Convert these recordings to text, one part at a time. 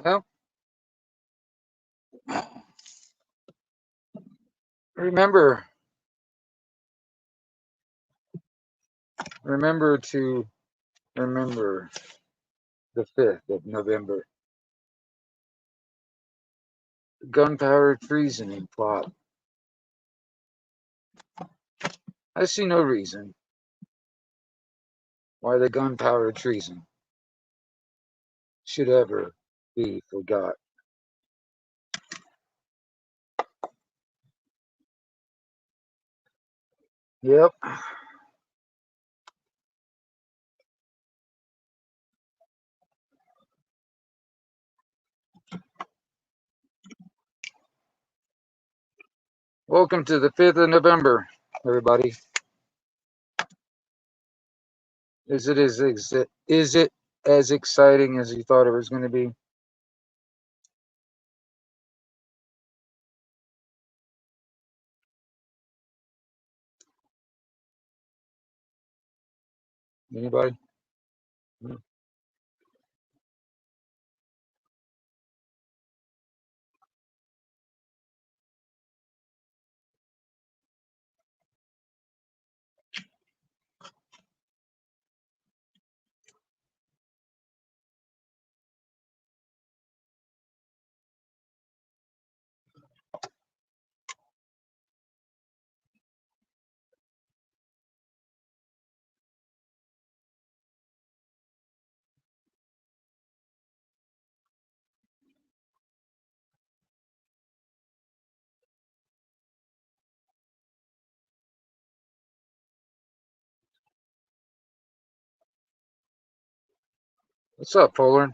Well, remember, remember to remember the 5th of November, gunpowder treason plot. I see no reason why the gunpowder treason should ever be forgot. Yep. Welcome to the 5th of November, everybody. Is it as exciting as you thought it was going to be? Anybody? What's up, Polar?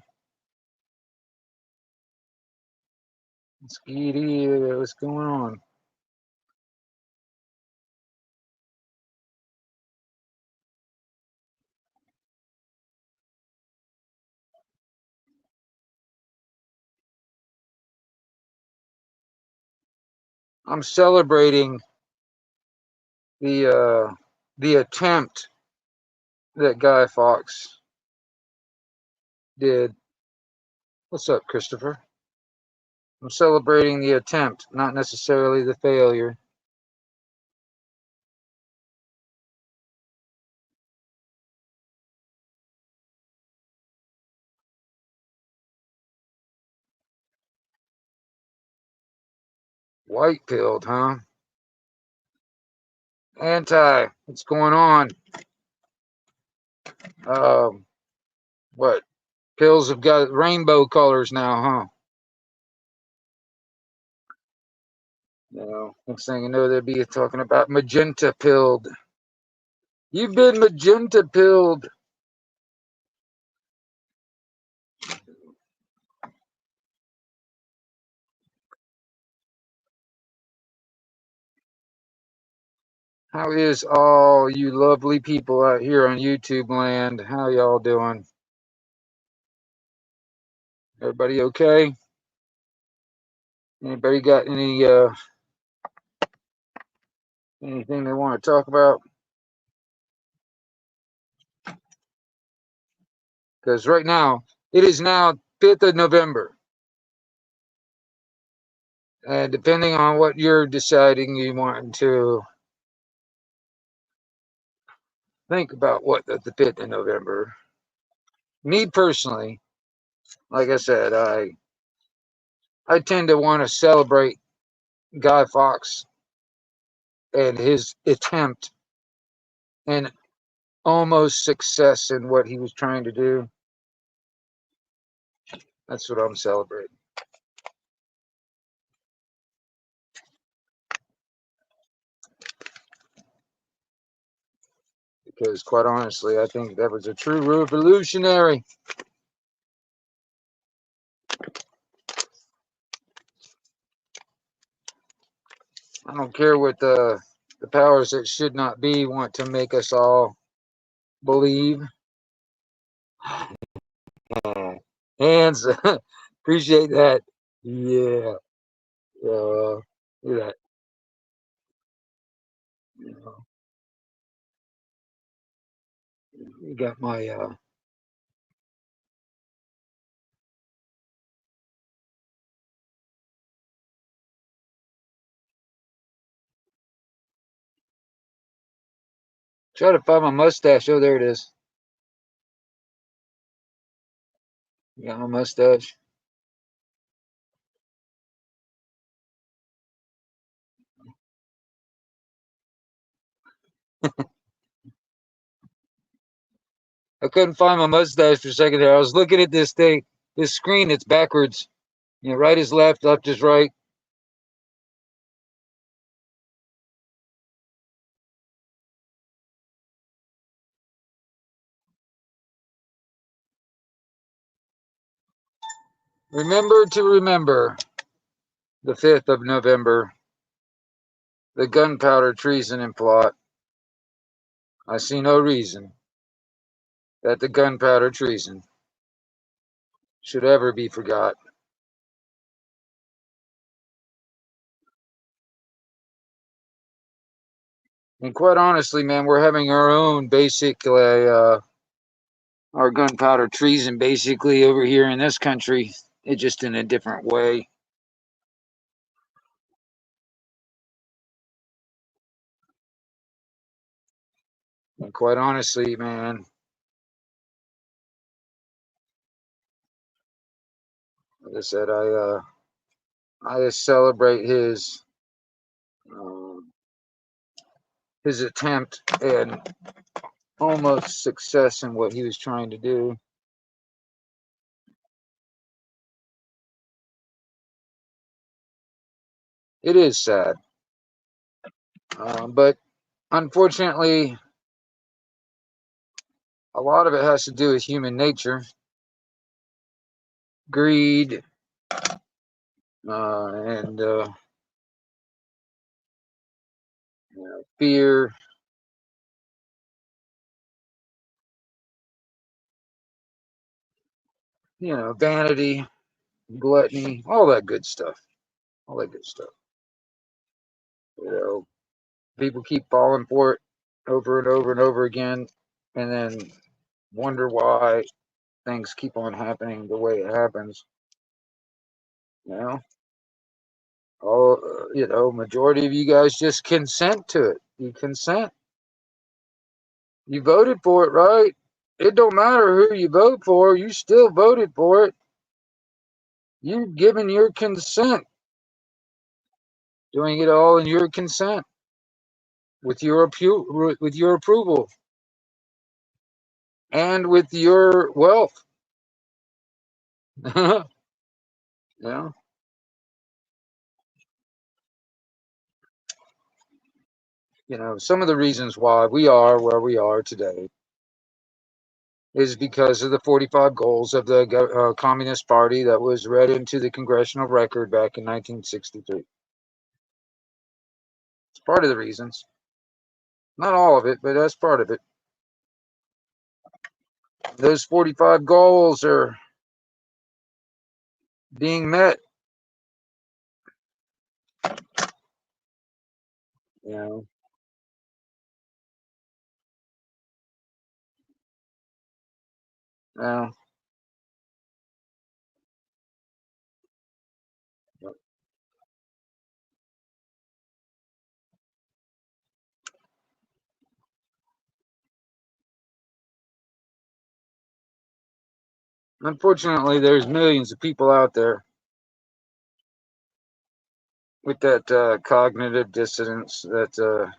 Skeety, what's going on? I'm celebrating the attempt that Guy Fawkes did. What's up, Christopher? I'm celebrating the attempt, not necessarily the failure. White pilled, huh? Anti, what's going on? Um, what? Pills have got rainbow colors now, huh? You know, next thing you know, they'll be talking about magenta pilled. You've been magenta pilled. How is all you lovely people out here on YouTube land? How y'all doing? Everybody okay? Anybody got anything they want to talk about? Because right now it is now 5th of November, and depending on what you're deciding you want to think about, what the 5th of November. Me personally, like I said, I tend to want to celebrate Guy Fawkes and his attempt and almost success in what he was trying to do. That's what I'm celebrating. Because quite honestly, I think that was a true revolutionary. I don't care what the powers that should not be want to make us all believe. Hands, appreciate that. Yeah, look at that. You know, you got my Try to find my mustache. Oh, there it is. Got my mustache. I couldn't find my mustache for a second there. I was looking at this thing, this screen. It's backwards. You know, right is left, left is right. Remember to remember the 5th of November, the gunpowder treason and plot. I see no reason that the gunpowder treason should ever be forgot. And quite honestly, man, we're having our own our gunpowder treason basically over here in this country. It just in a different way. And quite honestly, man, like I said, I just celebrate um, his attempt and almost success in what he was trying to do. It is sad, but unfortunately, a lot of it has to do with human nature, greed, and fear. Vanity, gluttony, all that good stuff. All that good stuff. You know, people keep falling for it over and over and over again, and then wonder why things keep on happening the way it happens. You know, majority of you guys just consent to it. You consent. You voted for it, right? It don't matter who you vote for. You still voted for it. You've given your consent, doing it all in your consent, with your approval, and with your wealth. Yeah. Some of the reasons why we are where we are today is because of the 45 goals of the Communist Party that was read into the congressional record back in 1963. It's part of the reasons. Not all of it, but that's part of it. Those 45 goals are being met. You know, now, unfortunately, there's millions of people out there with that cognitive dissonance, that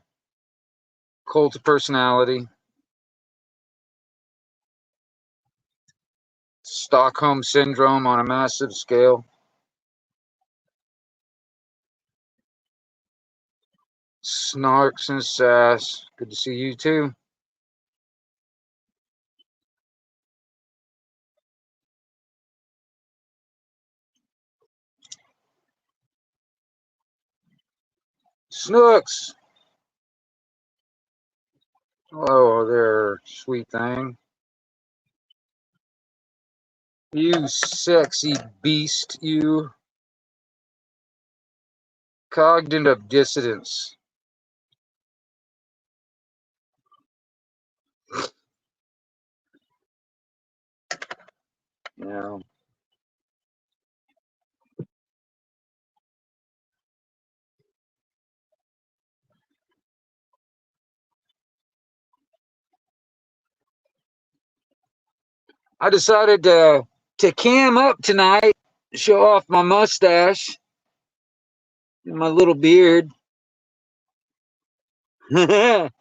cult of personality, Stockholm syndrome on a massive scale. Snarks and sass. Good to see you too. Snooks. Hello there, sweet thing. You sexy beast, you. Cognitive dissonance. You know, I decided to cam up tonight, show off my mustache and my little beard. Hope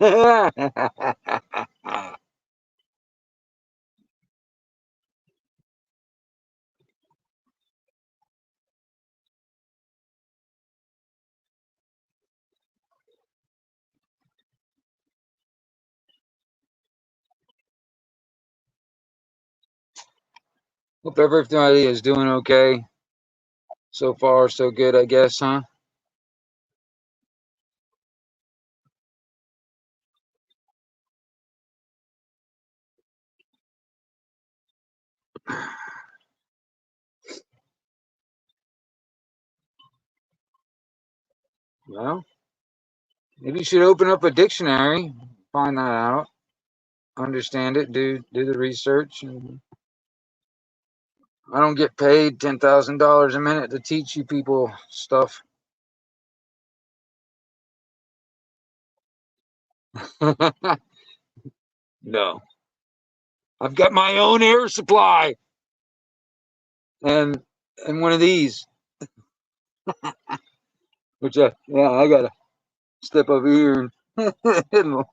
everybody is doing okay. So far, so good, I guess, huh? Well, maybe you should open up a dictionary, find that out, understand it, do the research. I don't get paid $10,000 a minute to teach you people stuff. No, I've got my own air supply and one of these, which yeah, I gotta step over here and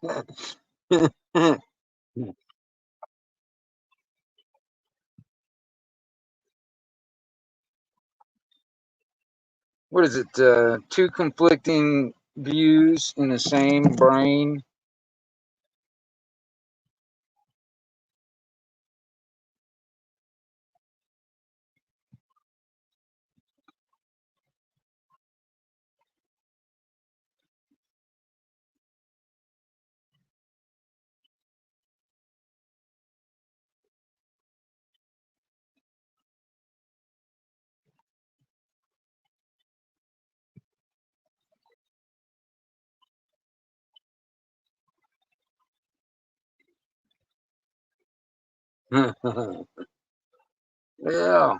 what is it? Two conflicting views in the same brain. Yeah.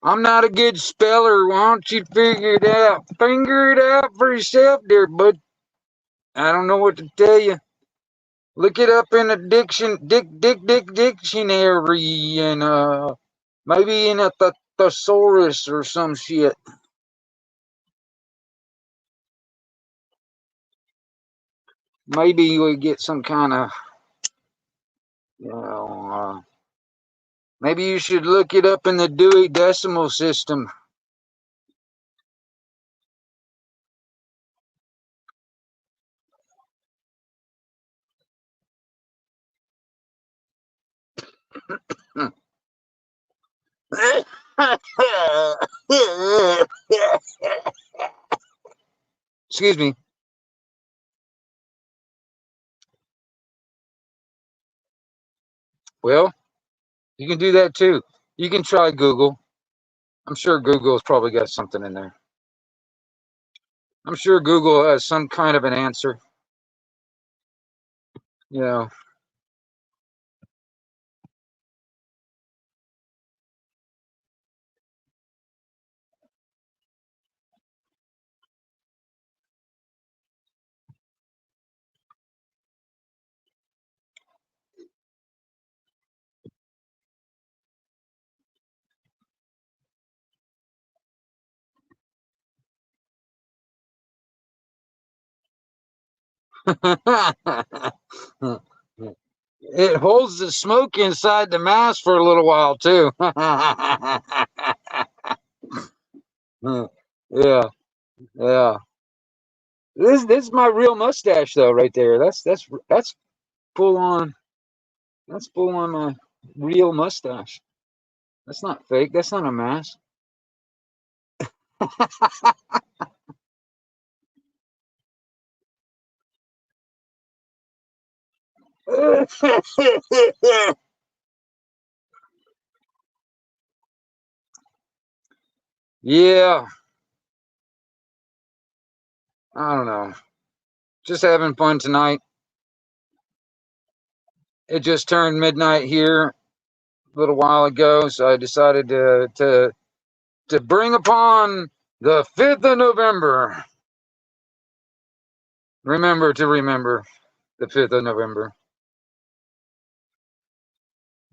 I'm not a good speller. Why don't you figure it out? Figure it out for yourself, there, bud. I don't know what to tell you. Look it up in a dictionary and maybe in a thesaurus or some shit. Maybe you would get some kind of, you know, maybe you should look it up in the Dewey Decimal System. Excuse me. Well, you can do that too. You can try Google. I'm sure Google's probably got something in there. I'm sure Google has some kind of an answer. You know. It holds the smoke inside the mask for a little while too. Yeah, yeah. This is my real mustache though, right there. That's full on. That's full on my real mustache. That's not fake. That's not a mask. Yeah, I don't know. Just having fun tonight. It just turned midnight here a little while ago, so I decided to bring upon the 5th of November. Remember to remember the 5th of November.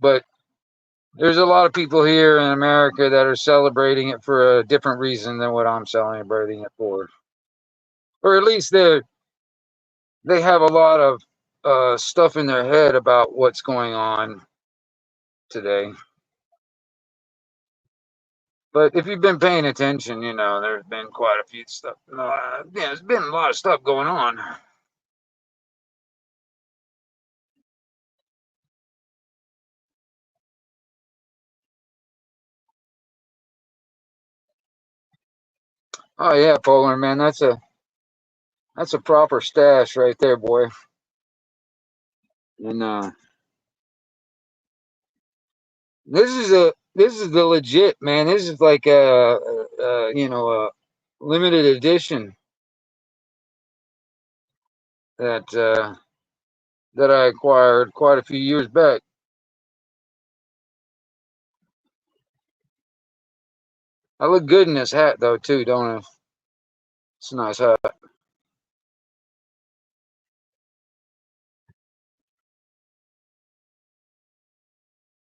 But there's a lot of people here in America that are celebrating it for a different reason than what I'm celebrating it for. Or at least they have a lot of stuff in their head about what's going on today. But if you've been paying attention, you know, there's been quite a few stuff. Yeah, there's been a lot of stuff going on. Oh yeah, Polar man, that's a proper stash right there, boy. And this is the legit man. This is like a limited edition that that I acquired quite a few years back. I look good in this hat though too, don't I? It's a nice hat.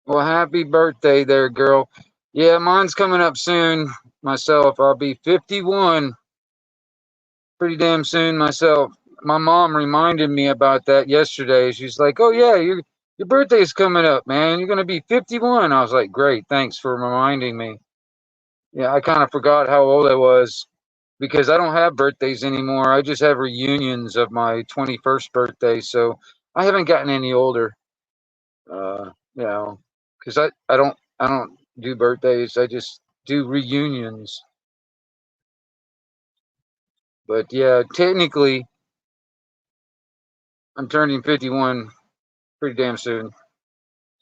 Well, happy birthday there, girl. Yeah, mine's coming up soon. Myself, I'll be 51 pretty damn soon myself. My mom reminded me about that yesterday. She's like, "Oh yeah, your birthday's coming up, man. You're gonna be 51." I was like, "Great, thanks for reminding me." Yeah, I kind of forgot how old I was because I don't have birthdays anymore. I just have reunions of my 21st birthday, so I haven't gotten any older. You know, because I don't do birthdays. I just do reunions. But yeah, technically, I'm turning 51 pretty damn soon.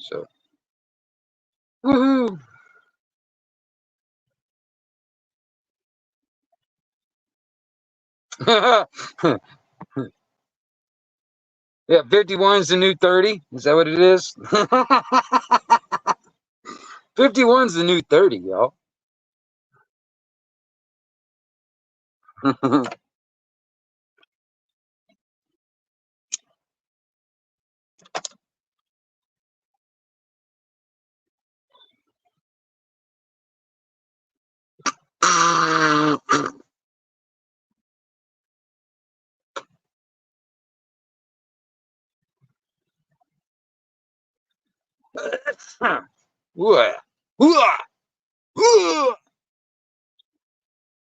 So, woohoo! Yeah, 51 is the new 30. Is that what it is? 51 is the new 30, y'all.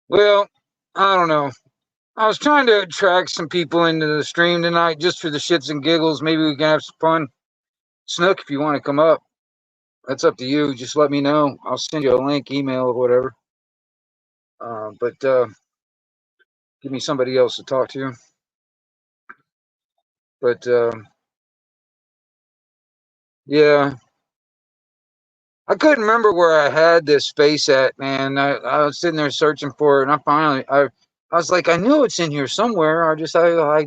Well, I don't know. I was trying to attract some people into the stream tonight just for the shits and giggles. Maybe we can have some fun. Snook, if you want to come up, that's up to you. Just let me know. I'll send you a link, email, or whatever. But give me somebody else to talk to. But yeah, I couldn't remember where I had this space at, man. I was sitting there searching for it, and I was like, I knew it's in here somewhere. I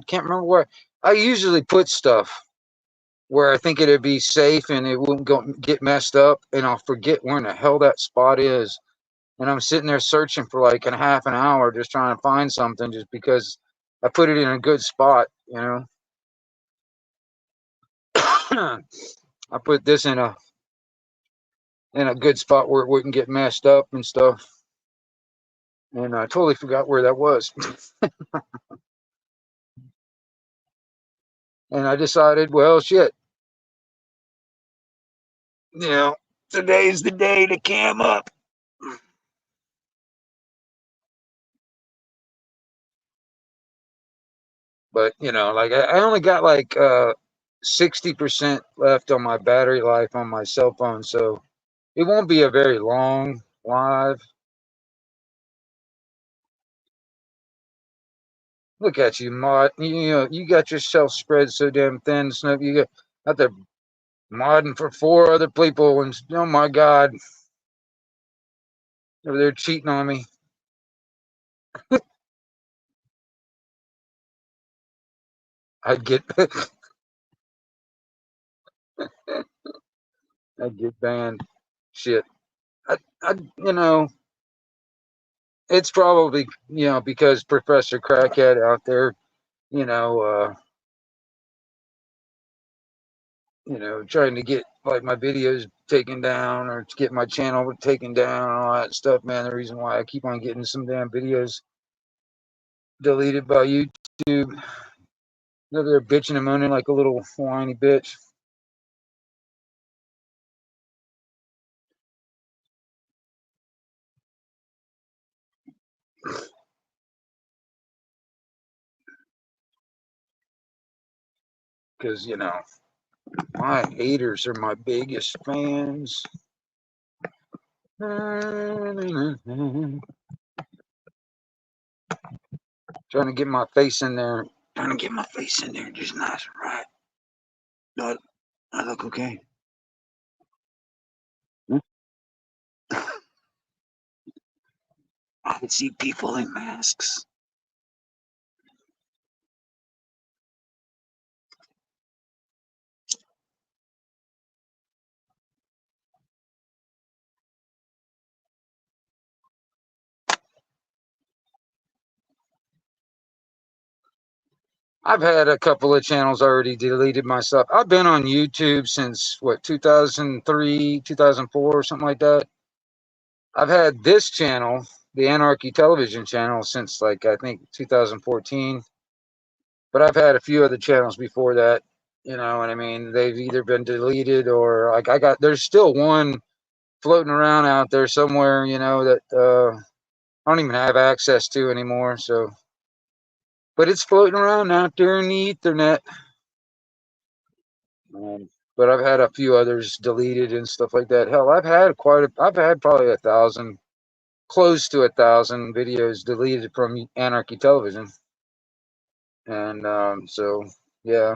can't remember where. I usually put stuff where I think it'd be safe and it wouldn't get messed up, and I'll forget where in the hell that spot is. And I'm sitting there searching for like a half an hour just trying to find something just because I put it in a good spot, you know. I put this in a good spot where it wouldn't get messed up and stuff. And I totally forgot where that was. And I decided, well, shit, you know, today's the day to cam up. But you know, like I only got like 60% left on my battery life on my cell phone, so it won't be a very long live. Look at you, mod. You know, you got yourself spread so damn thin, Snoop. You got out there modding for 4 other people, and oh my god, over there cheating on me. I'd get I'd get banned. Shit. You know, it's probably, you know, because Professor Crackhead out there, you know, trying to get like my videos taken down or to get my channel taken down and all that stuff, man. The reason why I keep on getting some damn videos deleted by YouTube. They're bitching and moaning like a little whiny bitch. Because, you know, my haters are my biggest fans. Trying to get my face in there. Trying to get my face in there just nice and right. Do I look okay? I can see people in masks. I've had a couple of channels already deleted myself. I've been on YouTube since what, 2003, 2004, or something like that. I've had this channel, the Anarchy Television channel, since like I think 2014. But I've had a few other channels before that. You know what I mean? They've either been deleted or like there's still one floating around out there somewhere, you know, that I don't even have access to anymore. So, but it's floating around out there in the Ethernet. But I've had a few others deleted and stuff like that. Hell, I've had probably 1,000, close to 1,000 videos deleted from Anarchy Television. And so, yeah.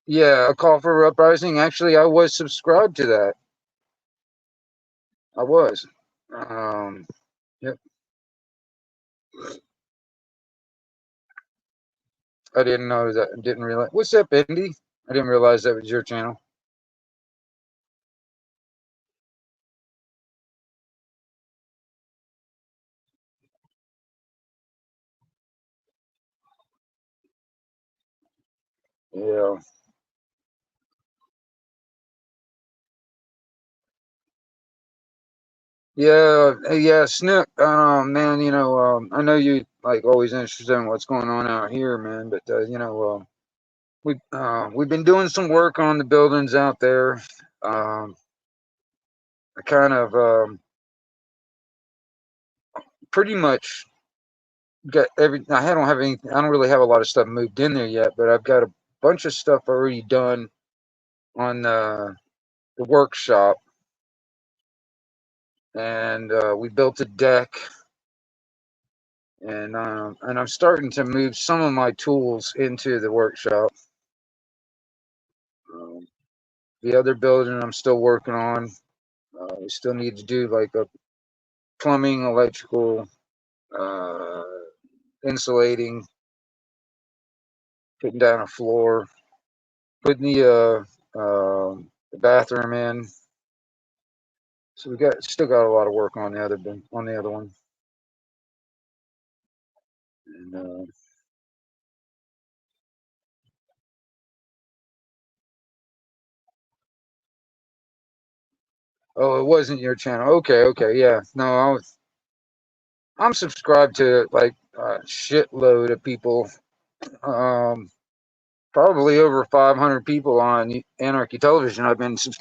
Yeah, A Call for Uprising. Actually, I was subscribed to that. I was. Yep. I didn't know that. Didn't realize. What's up, Indy? I didn't realize that was your channel. Yeah. Yeah, yeah, Snook. Man, you know, I know you like always interested in what's going on out here, man. But you know, we've been doing some work on the buildings out there. I kind of pretty much got every. I don't have any. I don't really have a lot of stuff moved in there yet, but I've got a bunch of stuff already done on the workshop, and we built a deck, and I'm starting to move some of my tools into the workshop. Um, the other building I'm still working on. We still need to do like a plumbing, electrical, uh, insulating, putting down a floor, putting the bathroom in. So we still got a lot of work on the other one. And, oh, it wasn't your channel. Okay, okay, yeah. No, I'm subscribed to like a shitload of people. Um, Probably over 500 people on Anarchy Television.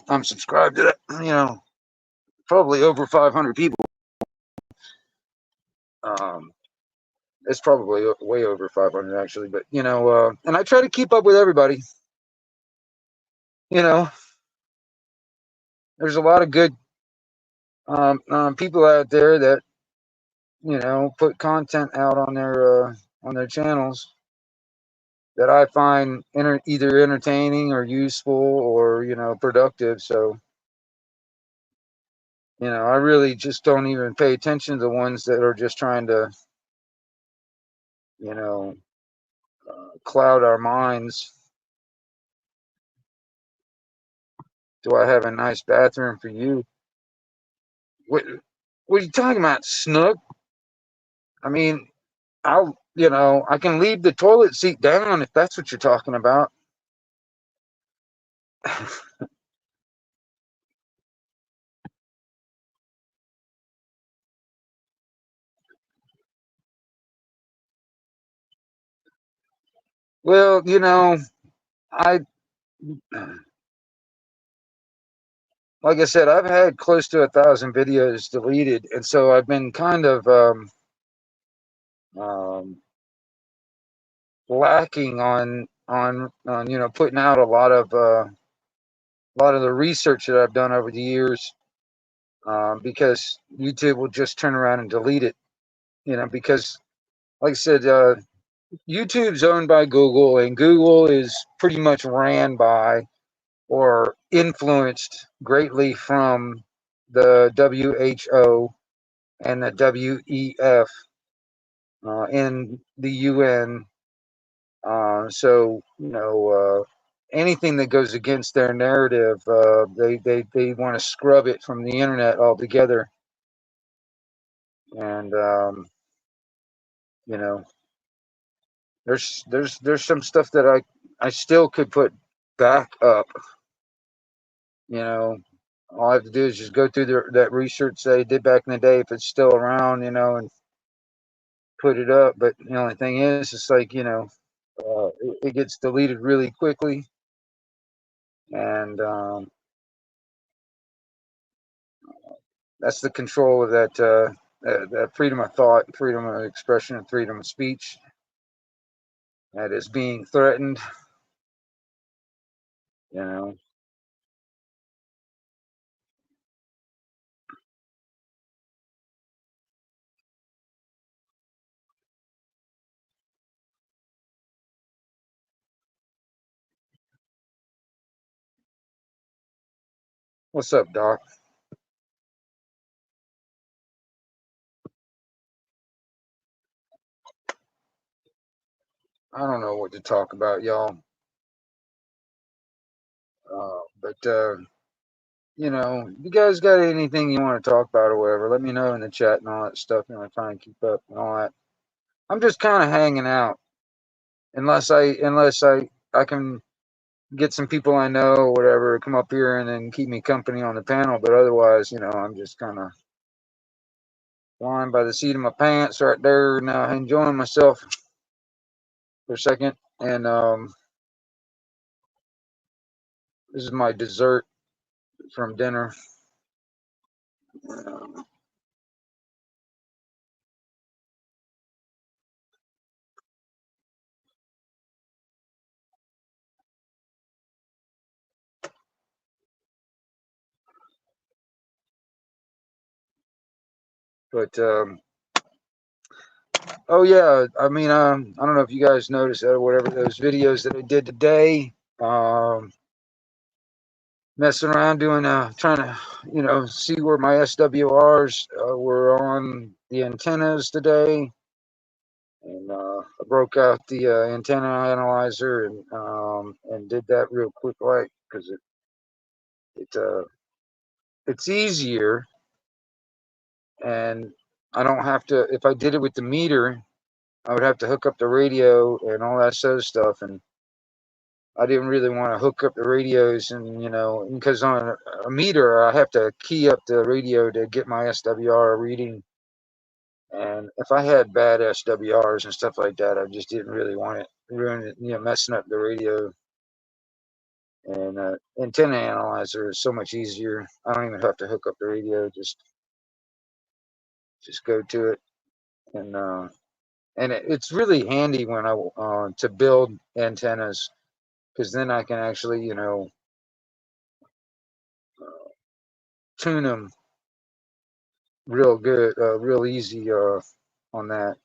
I'm subscribed to that. You know, probably over 500 people. Um, it's probably way over 500 actually. But you know, and I try to keep up with everybody. You know, there's a lot of good people out there that put content out on their channels that I find either entertaining or useful or productive. So I really just don't even pay attention to the ones that are just trying to, you know, cloud our minds. Do I have a nice bathroom for you? What, what are you talking about, Snook? I mean, I can leave the toilet seat down if that's what you're talking about. Well, I, like I said, I've had close to 1,000 videos deleted, and so I've been kind of um, lacking on putting out a lot of the research that I've done over the years, because YouTube will just turn around and delete it. Because like I said, YouTube's owned by Google, and Google is pretty much ran by or influenced greatly from the WHO and the WEF in the UN. So anything that goes against their narrative, they want to scrub it from the internet altogether. And you know, there's some stuff that I still could put back up. All I have to do is just go through that research they did back in the day, if it's still around, and put it up. But the only thing is, it's like, it gets deleted really quickly. And that's the control of that freedom of thought, freedom of expression, and freedom of speech that is being threatened. You know, what's up, Doc? I don't know what to talk about, y'all. But you guys got anything you want to talk about or whatever, let me know in the chat and all that stuff. Try and keep up and all that. I'm just kind of hanging out, unless I can get some people I know or whatever come up here and then keep me company on the panel. But otherwise, I'm just kind of flying by the seat of my pants right there and enjoying myself for a second. And this is my dessert from dinner. But oh yeah, I mean, I don't know if you guys noticed that or whatever, those videos that I did today. Messing around doing trying to see where my SWRs were on the antennas today. And I broke out the antenna analyzer and did that real quick, like, because it's easier, and I don't have to. If I did it with the meter, I would have to hook up the radio and all that sort of stuff, and I didn't really want to hook up the radios, and because on a meter I have to key up the radio to get my SWR reading. And if I had bad SWRs and stuff like that, I just didn't really want it ruin it, messing up the radio. And antenna analyzer is so much easier. I don't even have to hook up the radio; just go to it, and it's really handy when I to build antennas, because then I can actually tune them real good, real easy on that.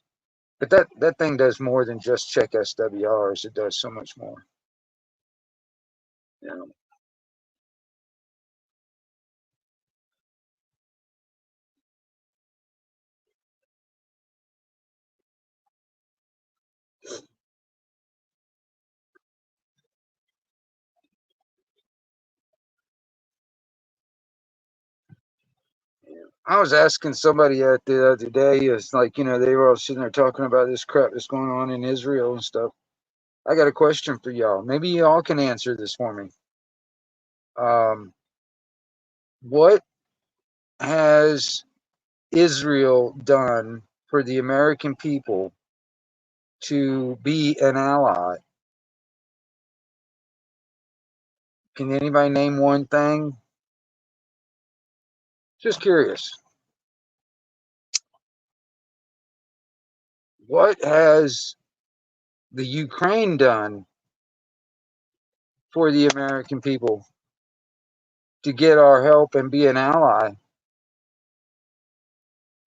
But that thing does more than just check SWRs. It does so much more. You know. I was asking somebody at the other day, it's like, they were all sitting there talking about this crap that's going on in Israel and stuff. I got a question for y'all. Maybe y'all can answer this for me. What has Israel done for the American people to be an ally? Can anybody name one thing? Just curious. What has the Ukraine done for the American people to get our help and be an ally?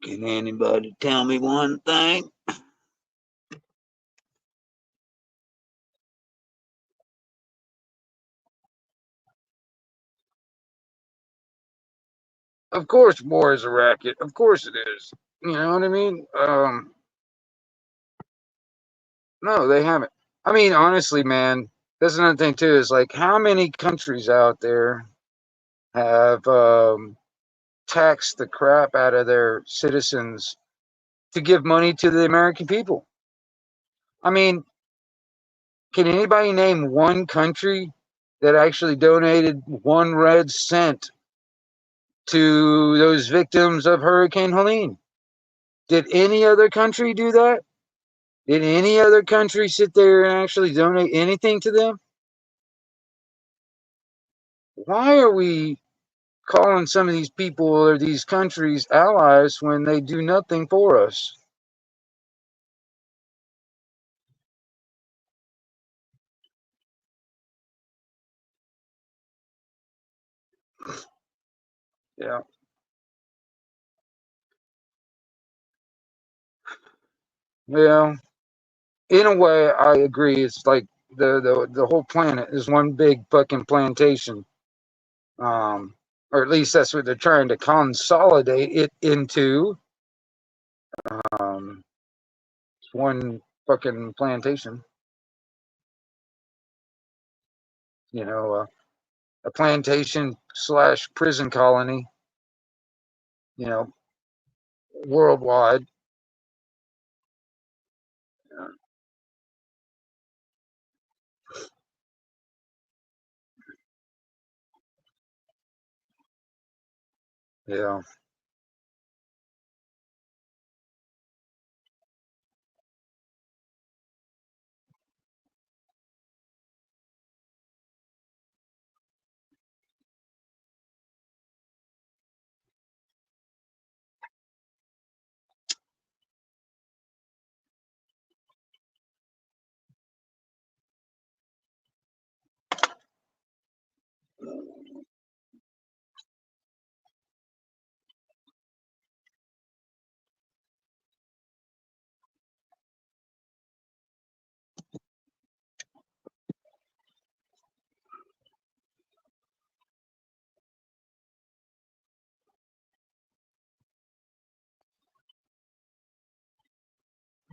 Can anybody tell me one thing? Of course, war is a racket. Of course it is. You know what I mean? No, they haven't. I mean, honestly, man, that's another thing too. Is like how many countries out there have taxed the crap out of their citizens to give money to the American people? I mean, can anybody name one country that actually donated 1 red cent to those victims of Hurricane Helene? Did any other country do that? Did any other country sit there and actually donate anything to them? Why are we calling some of these people or these countries allies when they do nothing for us? Yeah. Yeah. In a way, I agree. It's like the whole planet is one big fucking plantation. Or at least that's what they're trying to consolidate it into. It's one fucking plantation. You know, a plantation slash prison colony. You know, worldwide. Yeah.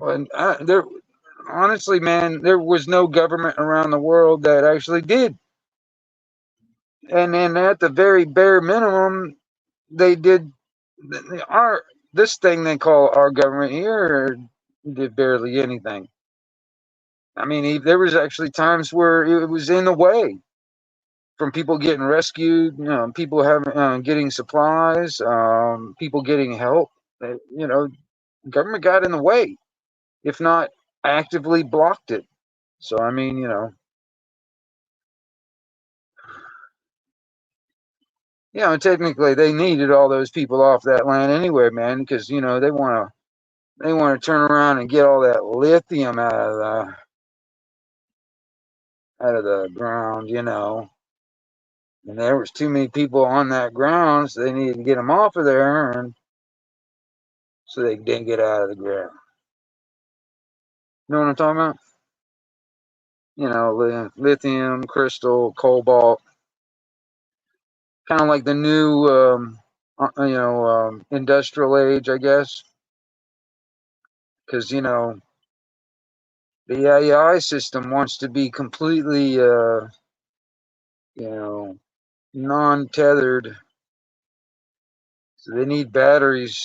And there, honestly, man, there was no government around the world that actually did. And then at the very bare minimum, they did our this thing they call our government here did barely anything. I mean, there was actually times where it was in the way from people getting rescued, people having getting supplies, people getting help. Government got in the way, if not actively blocked it. So I mean, technically they needed all those people off that land anyway, man, because they want to turn around and get all that lithium out of the ground, and there was too many people on that ground, so they needed to get them off of there, and so they didn't get out of the ground. You know what I'm talking about? Lithium, crystal, cobalt, kind of like the new, industrial age, I guess, because the AI system wants to be completely, you know, non-tethered, So they need batteries,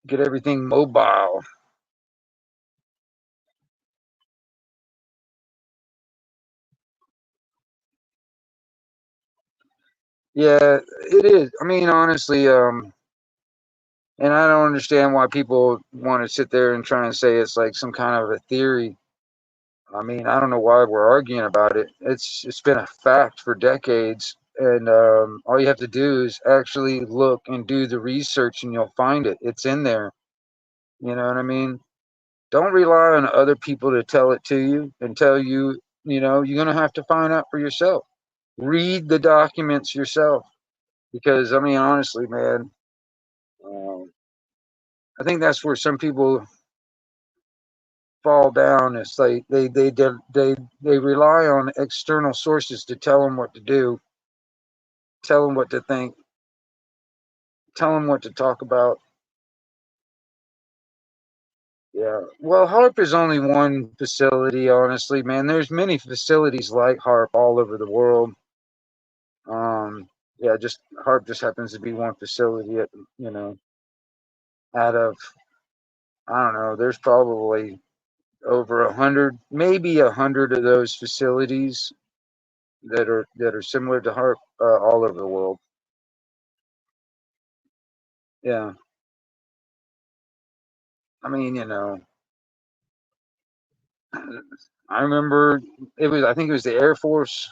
get everything mobile. Yeah, it is. I mean, honestly, and I don't understand why people want to sit there and try and say it's like some kind of a theory. I mean, I don't know why we're arguing about it. It's been a fact for decades, and all you have to do is actually look and do the research, and you'll find it. It's in there. You know what I mean? Don't rely on other people to tell it to you and tell you. You know, you're gonna have to find out for yourself. Read the documents yourself, because I mean, honestly, man, um, I think that's where some people fall down. It's like they rely on external sources to tell them what to do, tell them what to think, tell them what to talk about. Yeah. Well, HARP is only one facility, honestly, man. There's many facilities like HARP all over the world. Yeah, just HARP just happens to be one facility at, out of, I don't know, there's probably over 100, maybe 100 of those facilities that are similar to HARP all over the world. Yeah. I mean, I remember I think it was the Air Force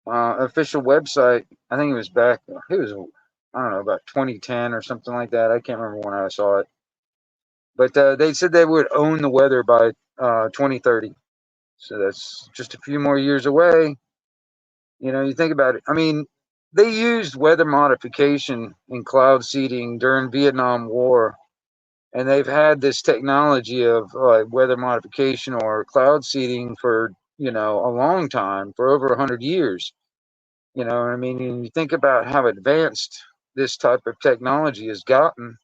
official website. I think it was back, it was, I don't know, about 2010 or something like that. I can't remember when I saw it. But they said they would own the weather by 2030. So that's just a few more years away. You think about it. I mean, they used weather modification and cloud seeding during Vietnam War, and they've had this technology of weather modification or cloud seeding for a long time, for over 100 years. You know what I mean? And you think about how advanced this type of technology has gotten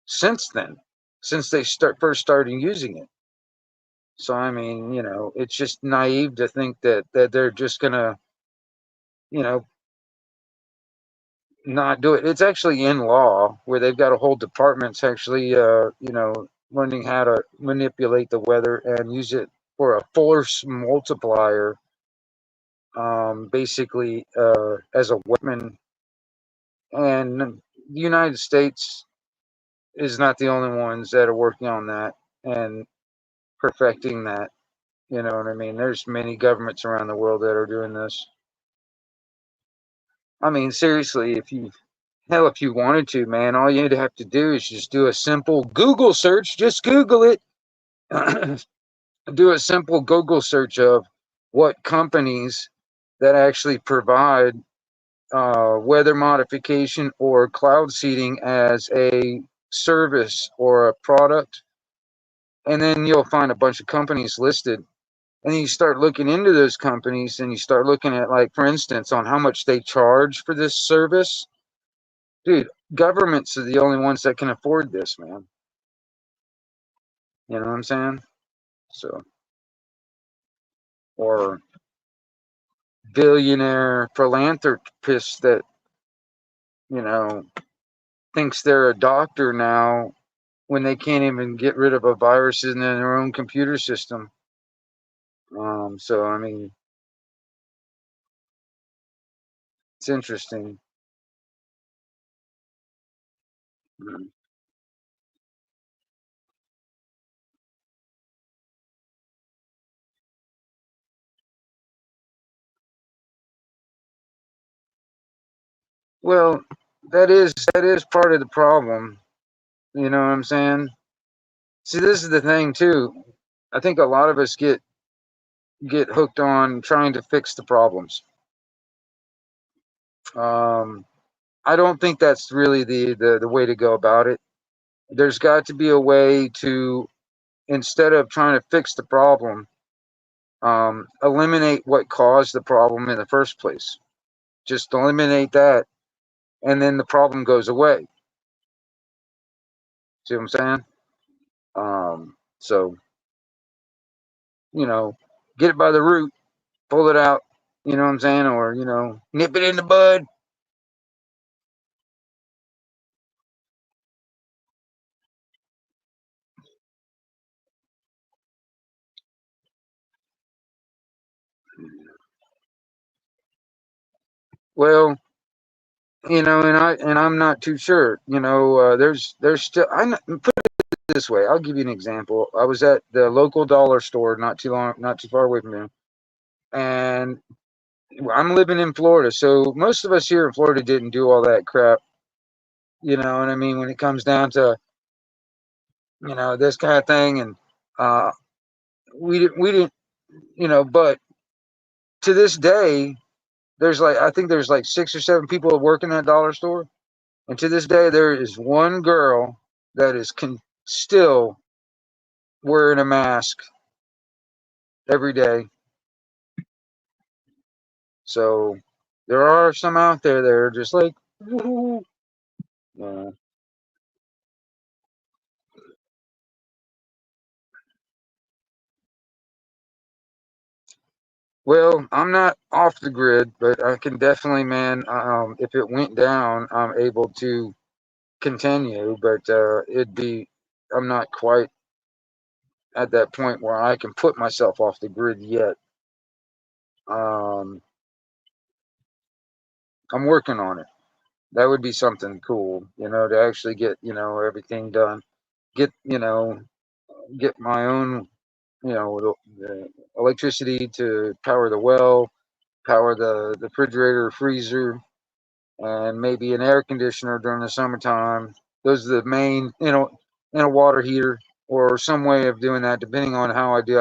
since then, since they first started using it. So I mean, it's just naive to think that they're just gonna, you know, not do it. It's actually in law where they've got a whole departments actually, learning how to manipulate the weather and use it for a force multiplier, basically as a weapon. And the United States is not the only ones that are working on that and perfecting that. You know what I mean? There's many governments around the world that are doing this. I mean, seriously, if you wanted to, man, all you'd have to do is just do a simple Google search. Just Google it. Do a simple Google search of what companies that actually provide weather modification or cloud seeding as a service or a product. And then you'll find a bunch of companies listed. And then you start looking into those companies and you start looking at, like, for instance, on how much they charge for this service. Dude, governments are the only ones that can afford this, man. You know what I'm saying? So, or billionaire philanthropists that, you know, thinks they're a doctor now when they can't even get rid of a virus in their own computer system. So I mean, it's interesting. Mm. Well, that is part of the problem. You know what I'm saying? See, this is the thing too. I think a lot of us get hooked on trying to fix the problems. Um, I don't think that's really the way to go about it. There's got to be a way to, instead of trying to fix the problem, eliminate what caused the problem in the first place. Just eliminate that, and then the problem goes away. See what I'm saying? So get it by the root, pull it out. You know what I'm saying? Or nip it in the bud. Well, I'm not too sure. There's still put it this way. I'll give you an example. I was at the local dollar store not too far away from here, and I'm living in Florida, so most of us here in Florida didn't do all that crap. You know what I mean? When it comes down to this kind of thing, and uh, we didn't but to this day, I think there's like 6 or 7 people that work in that dollar store, and to this day there is one girl that is still wearing a mask every day. So there are some out there that are just like, yeah. Well, I'm not off the grid, but I can definitely, man. If it went down, I'm able to continue, but I'm not quite at that point where I can put myself off the grid yet. Um, I'm working on it. That would be something cool, to actually get, everything done. Get, get my own, the electricity to power the well, power the refrigerator, freezer, and maybe an air conditioner during the summertime. Those are the main, and a water heater or some way of doing that, depending on how I do.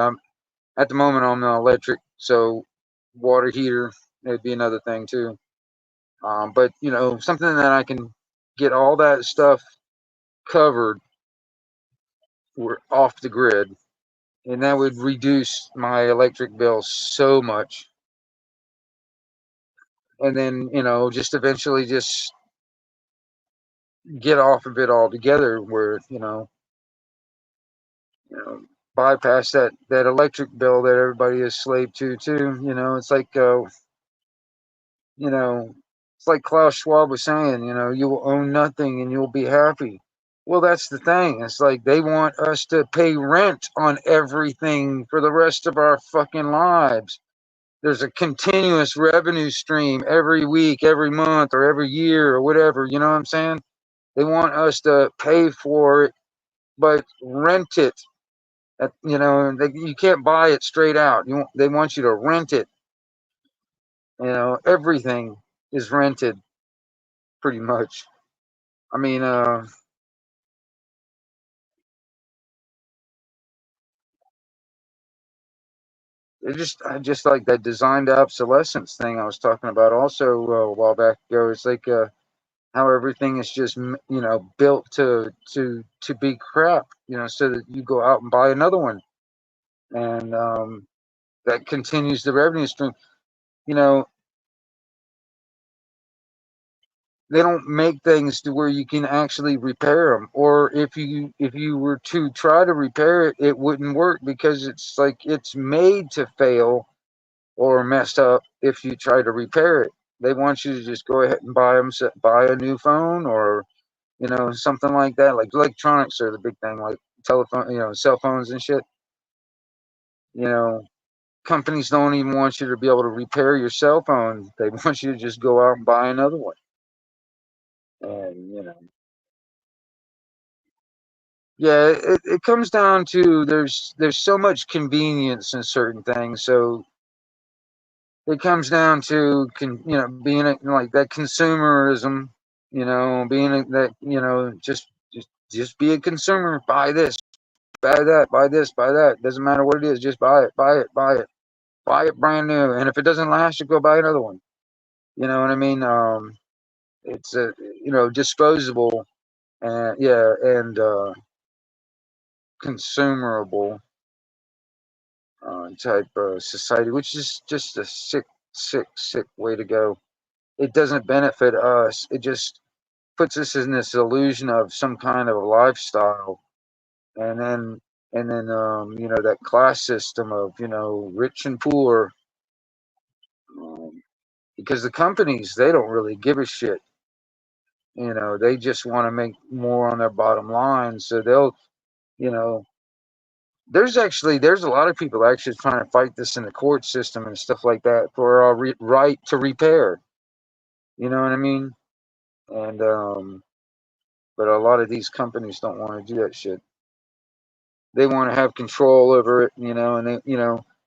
At the moment, I'm electric, so water heater would be another thing too. But something that I can get all that stuff covered, we're off the grid, and that would reduce my electric bill so much. And then just eventually just get off of it altogether, where you know bypass that electric bill that everybody is slave to too. It's like you know, it's like Klaus Schwab was saying, you will own nothing and you'll be happy. Well, that's the thing. It's like they want us to pay rent on everything for the rest of our fucking lives. There's a continuous revenue stream every week, every month, or every year, or whatever. You know what I'm saying? They want us to pay for it, but rent it. You can't buy it straight out. They want you to rent it. Everything is rented pretty much. I mean, I just like that designed obsolescence thing I was talking about also a while back ago. It's like how everything is just built to be crap, so that you go out and buy another one, and that continues the revenue stream. You know, they don't make things to where you can actually repair them, or if you were to try to repair it, it wouldn't work because it's like it's made to fail or messed up if you try to repair it. They want you to just go ahead and buy a new phone, or something like that. Like electronics are the big thing, like telephone, cell phones and shit. You know, Companies don't even want you to be able to repair your cell phone. They want you to just go out and buy another one. And yeah, it comes down to there's so much convenience in certain things. So it comes down to being like that consumerism, being that just be a consumer. Buy this, buy that, buy this, buy that. Doesn't matter what it is, just buy it, buy it, buy it, buy it brand new. And if it doesn't last, you go buy another one. You know what I mean? It's a disposable, and yeah, and consumerable type society, which is just a sick, sick, sick way to go. It doesn't benefit us. It just puts us in this illusion of some kind of a lifestyle, and then that class system of rich and poor, um, because the companies, they don't really give a shit. They just want to make more on their bottom line, so they'll you know there's a lot of people actually trying to fight this in the court system and stuff like that for our right to repair. You know what I mean? And but a lot of these companies don't want to do that shit. They want to have control over it, and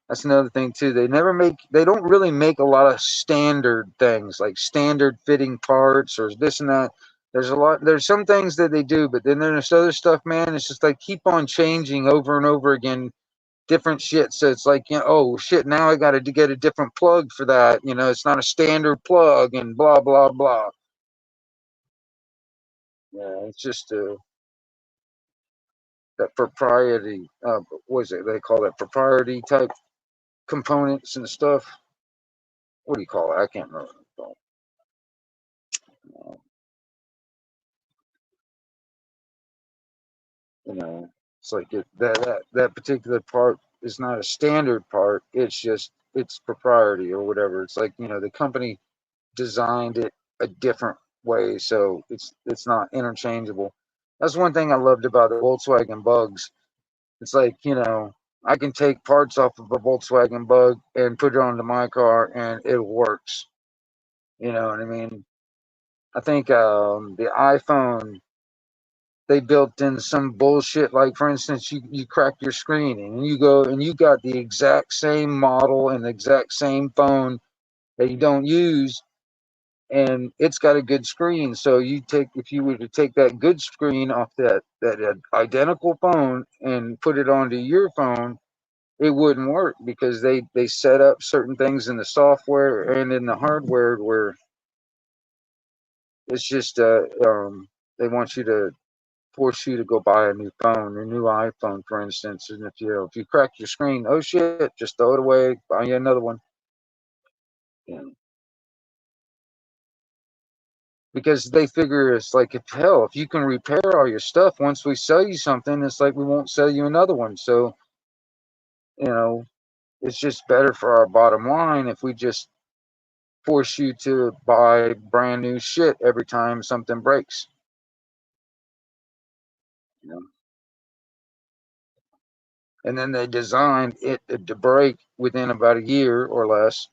that's another thing too. They don't really make a lot of standard things like standard fitting parts or this and that. There's some things that they do, but then there's other stuff, man. It's just like keep on changing over and over again, different shit. So it's like, oh shit, now I got to get a different plug for that. It's not a standard plug and blah blah blah. Yeah, it's just that propriety. What is it? They call that propriety type components and stuff. What do you call it? I can't remember. Uh, it's like that particular part is not a standard part. It's propriety or whatever. It's like the company designed it a different way, so it's not interchangeable. That's one thing I loved about the Volkswagen Bugs. It's like I can take parts off of a Volkswagen Bug and put it onto my car, and it works. You know what I mean? I think the iPhone, they built in some bullshit. Like for instance, you crack your screen and you go and you got the exact same model and the exact same phone that you don't use, and it's got a good screen. So if you were to take that good screen off that identical phone and put it onto your phone, it wouldn't work because they set up certain things in the software and in the hardware where it's just they want you to force you to go buy a new phone, a new iPhone, for instance. And if you crack your screen, oh shit, just throw it away, buy you another one. Yeah. Because they figure it's like if you can repair all your stuff, once we sell you something, it's like we won't sell you another one. So you know, it's just better for our bottom line if we just force you to buy brand new shit every time something breaks. You know? And then they designed it to break within about a year or less,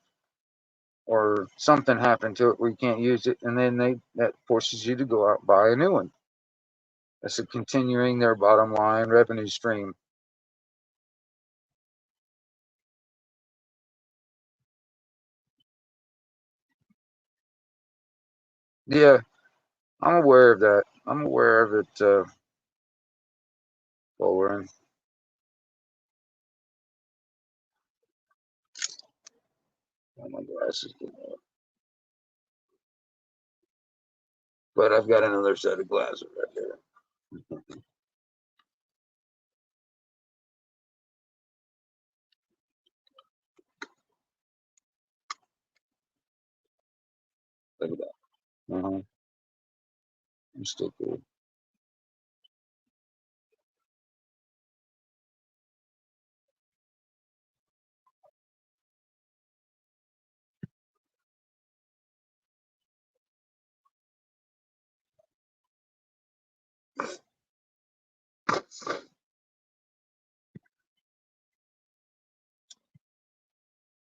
or something happened to it where you can't use it, and then that forces you to go out and buy a new one. That's a continuing their bottom line revenue stream. Yeah, I'm aware of that. I'm aware of it. While we're in, oh, my glasses, but I've got another set of glasses right there. Look at that. I'm still cool.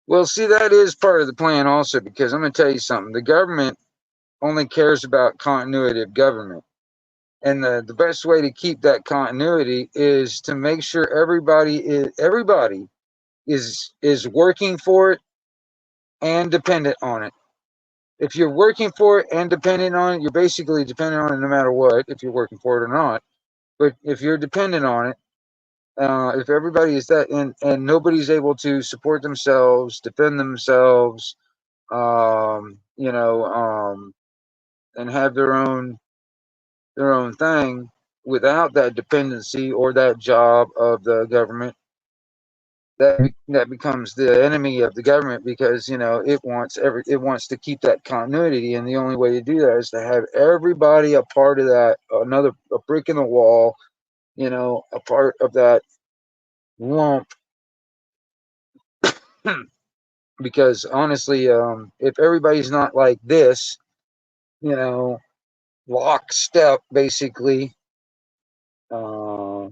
Well, see, that is part of the plan also, because I'm going to tell you something. The government only cares about continuity of government. And the best way to keep that continuity is to make sure everybody is working for it and dependent on it. If you're working for it and dependent on it, you're basically dependent on it no matter what, if you're working for it or not. But if you're dependent on it, if everybody is that, and nobody's able to support themselves, defend themselves, and have their own thing without that dependency or that job of the government, that becomes the enemy of the government, because it wants to keep that continuity, and the only way to do that is to have everybody a part of that, a brick in the wall, a part of that lump. Because honestly, if everybody's not like this, you know lockstep basically, uh,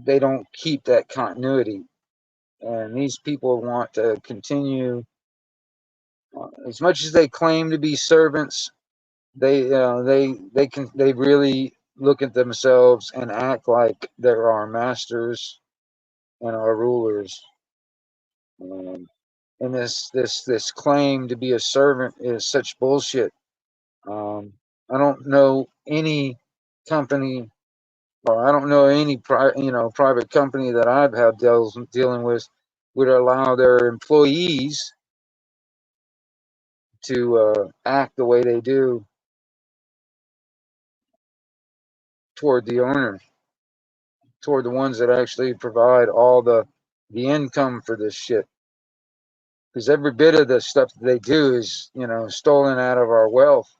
they don't keep that continuity, and these people want to continue. As much as they claim to be servants, they really look at themselves and act like they're our masters and our rulers. Um, and this claim to be a servant is such bullshit. I don't know any company, or I don't know any private company that I've had dealing with would allow their employees to act the way they do toward the owner, toward the ones that actually provide all the income for this shit. Because every bit of the stuff that they do is, stolen out of our wealth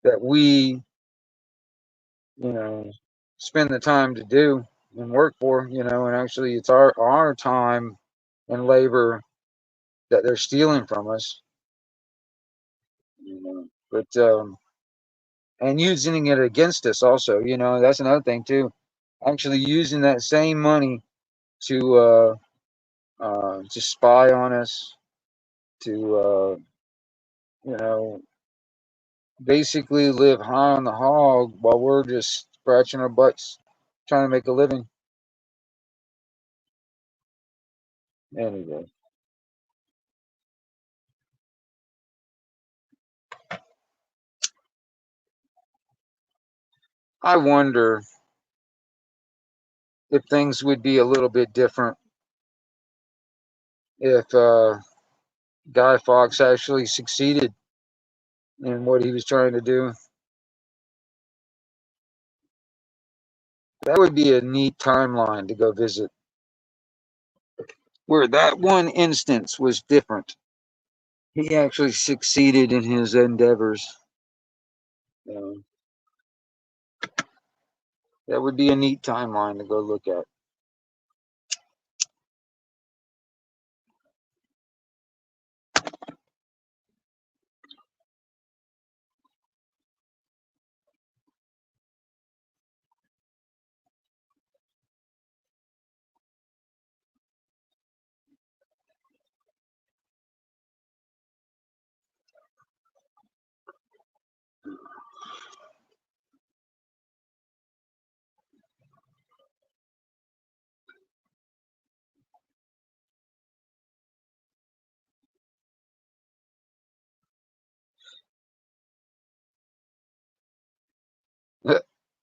that we, you know, spend the time to do and work for, and actually it's our time and labor that they're stealing from us, but and using it against us also, that's another thing too. Actually using that same money to spy on us, to you know basically live high on the hog while we're just scratching our butts trying to make a living. Anyway, I wonder if things would be a little bit different if Guy Fawkes actually succeeded in what he was trying to do. That would be a neat timeline to go visit, where that one instance was different. He actually succeeded in his endeavors. Um, that would be a neat timeline to go look at.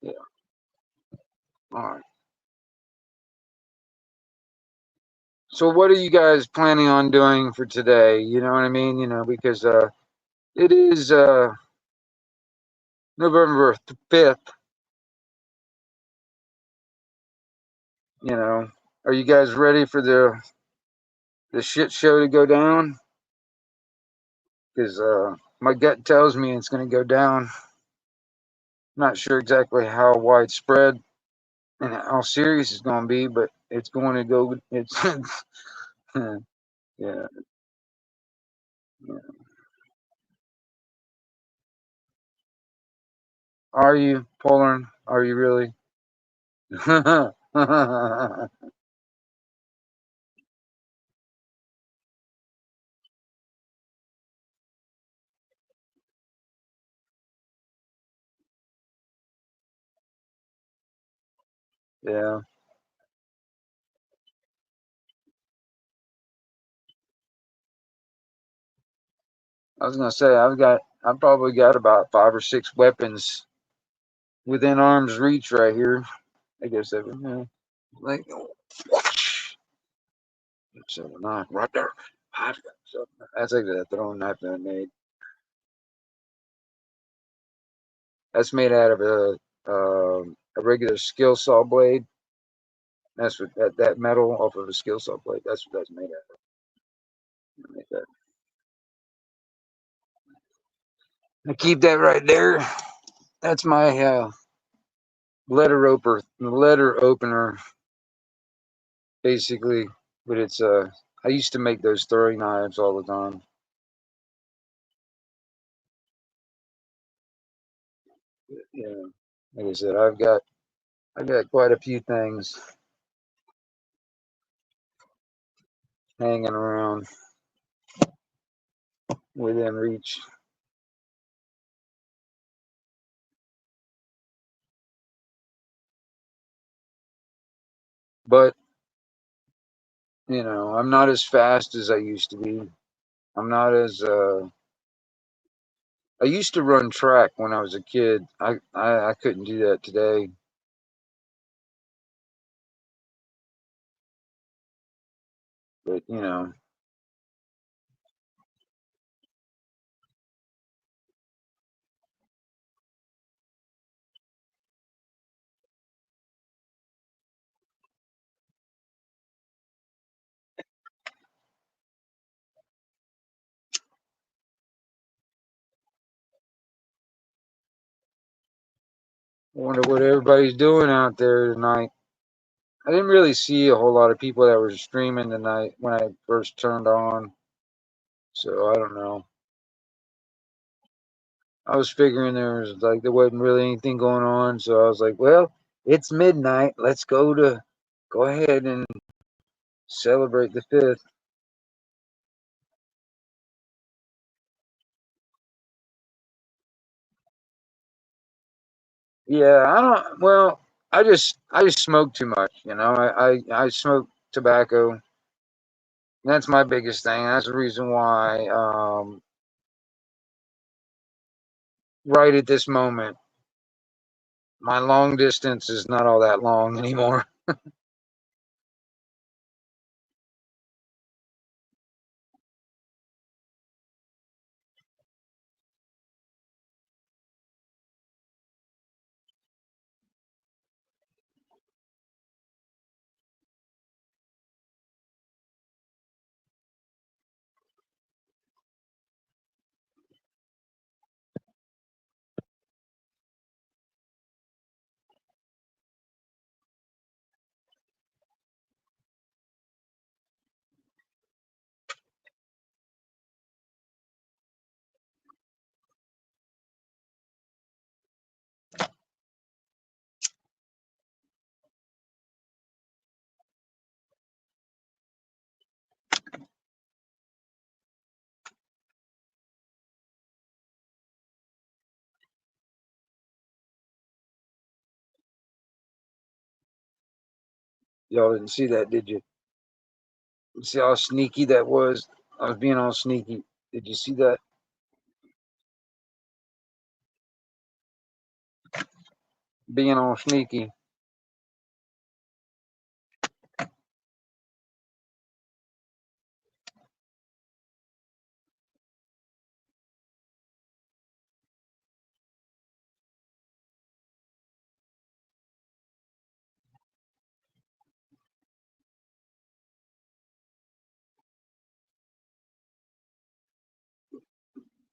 Yeah. All right. So, what are you guys planning on doing for today? You know what I mean? Because it is November 5th. You know, are you guys ready for the shit show to go down? Because my gut tells me it's going to go down. Not sure exactly how widespread and how serious it's going to be, but it's going to go. It's yeah, yeah. Are you Polar? Are you really? Yeah, I was gonna say I've probably got about 5 or 6 weapons within arm's reach right here. I guess that would, like, so nine right there. So that's like that throwing knife that I made. That's made out of a regular skill saw blade. That's what that metal off of a skill saw blade. That's what that's made out of. Make that. I keep that right there. That's my letter opener, basically. But it's I used to make those throwing knives all the time. Yeah, like I said, I've got quite a few things. hanging around within reach. But, I'm not as fast as I used to be. I'm not as, I used to run track when I was a kid. I couldn't do that today. But, I wonder what everybody's doing out there tonight. I didn't really see a whole lot of people that were streaming tonight when I first turned on. So I don't know. I was figuring there wasn't really anything going on, so I was like, well, it's midnight. Let's go ahead and celebrate the 5th. Yeah, I don't. Well, I just smoke too much. I smoke tobacco. That's my biggest thing. That's the reason why. Right at this moment, my long distance is not all that long anymore. Y'all didn't see that, did you? You see how sneaky that was? I was being all sneaky. Did you see that? Being all sneaky.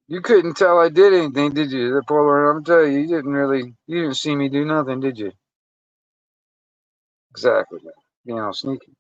You couldn't tell I did anything, did you? The polar, I'm telling you, you didn't see me do nothing, did you? Exactly. Being all sneaky.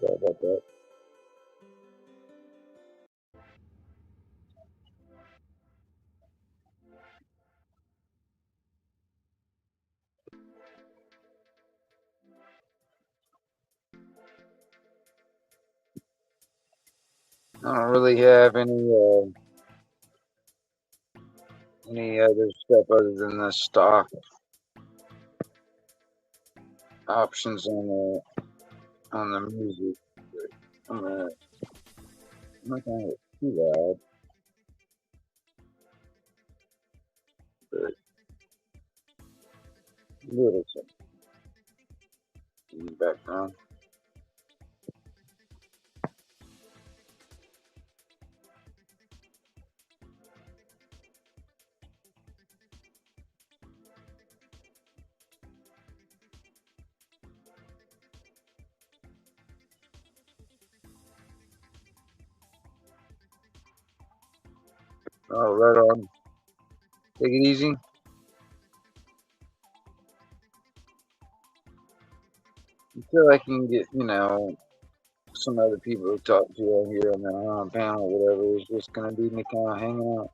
Sorry about that. I don't really have any. any other stuff other than the stock options on the music. I'm not gonna get too loud, but a little something in the background. Oh, right on. Take it easy. Until I can get, some other people to talk to out here on the panel or whatever. It's just gonna be me kind of hanging out.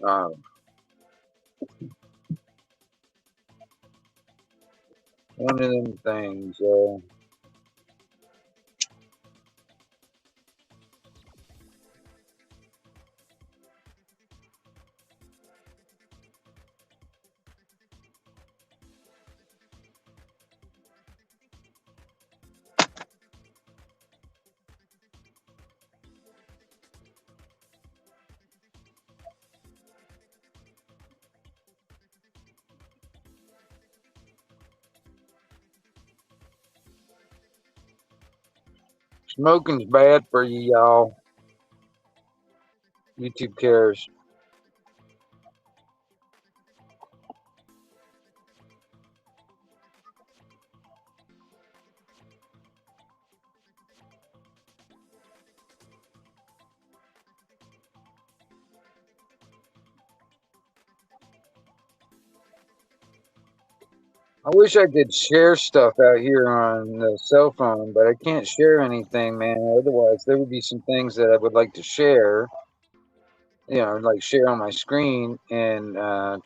Um, One of them things. Smoking's bad for you, y'all. YouTube cares. I wish I could share stuff out here on the cell phone, but I can't share anything, man. Otherwise, there would be some things that I would like to share, like share on my screen and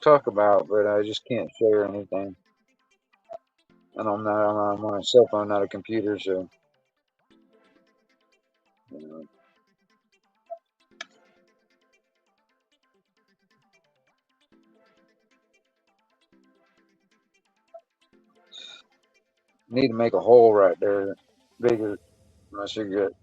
talk about, but I just can't share anything. And I'm on a cell phone, not a computer, so you know, need to make a hole right there, bigger. My cigarette.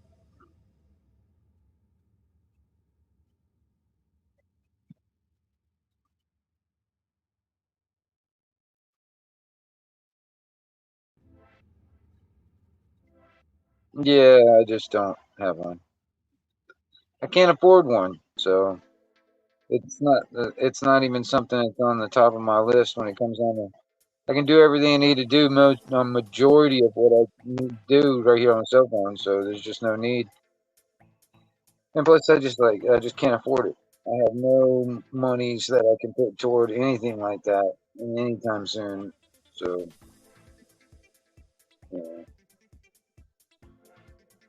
Yeah, I just don't have one. I can't afford one, so it's not even something that's on the top of my list when it comes on to. I can do everything I need to do. A majority of what I need to do right here on the cell phone, so there's just no need. And plus, I just can't afford it. I have no monies that I can put toward anything like that anytime soon. So, yeah.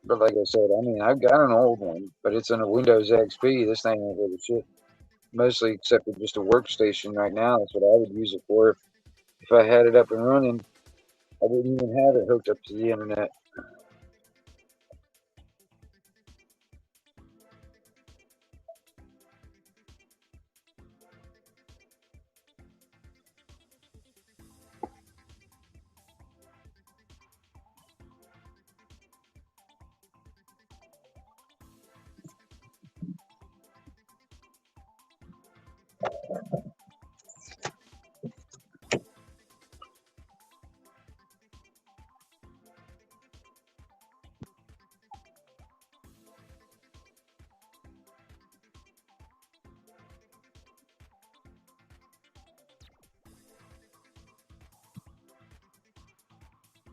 But like I said, I mean, I've got an old one, but it's in a Windows XP. This thing ain't really shit. Mostly except for just a workstation right now. That's what I would use it for. If I had it up and running, I wouldn't even have it hooked up to the internet.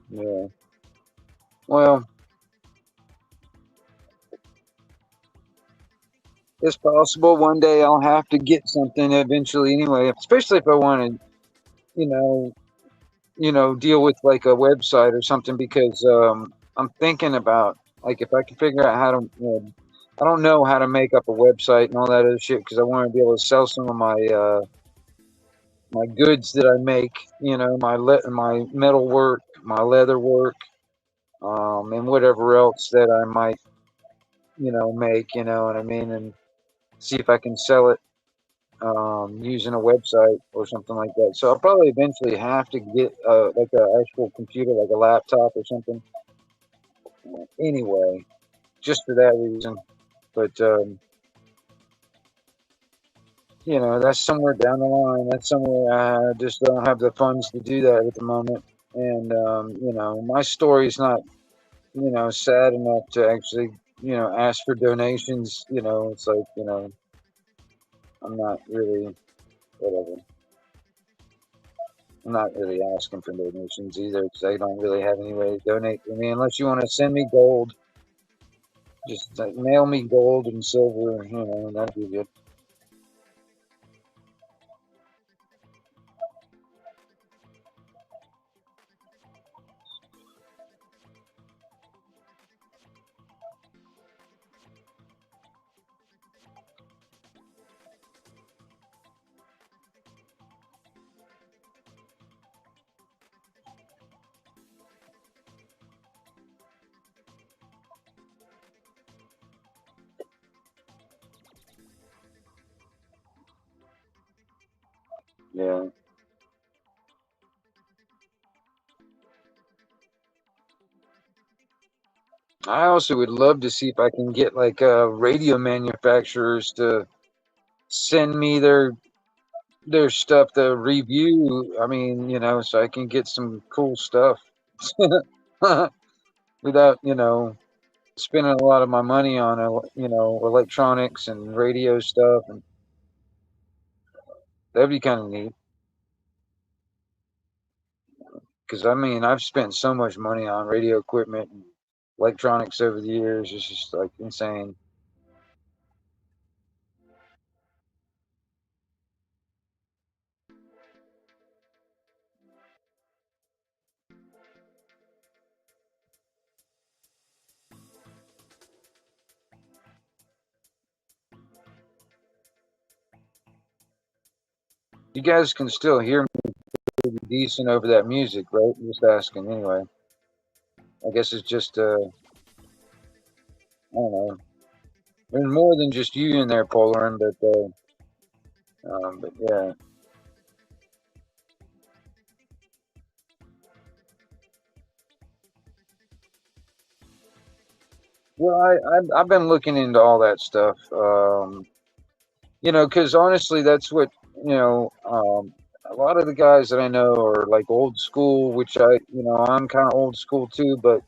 Yeah. Well, it's possible one day I'll have to get something eventually anyway, especially if I want to, you know, deal with like a website or something because I'm thinking about like if I can figure out how to, I don't know how to make up a website and all that other shit because I want to be able to sell some of my goods that I make, my metal work, my leather work, and whatever else that I might, make, you know what I mean, and see if I can sell it using a website or something like that. So I'll probably eventually have to get like an actual computer, like a laptop or something. Anyway, just for that reason. But that's somewhere down the line. That's somewhere I just don't have the funds to do that at the moment. And my story is not sad enough to actually ask for donations. It's like I'm not really whatever. I'm not really asking for donations either because I don't really have any way to donate to me unless you want to send me gold. Just mail me gold and silver, that'd be good. Yeah. I also would love to see if I can get like radio manufacturers to send me their stuff to review. I mean, so I can get some cool stuff without, spending a lot of my money on, electronics and radio stuff, and that'd be kind of neat. Because I mean, I've spent so much money on radio equipment and electronics over the years. It's just like insane. You guys can still hear me pretty decent over that music, right? Just asking anyway. I guess it's just I don't know. There's more than just you in there, Polarin, but yeah. Well, I've been looking into all that stuff. Because honestly, that's what a lot of the guys that I know are like old school, which I'm kind of old school too, but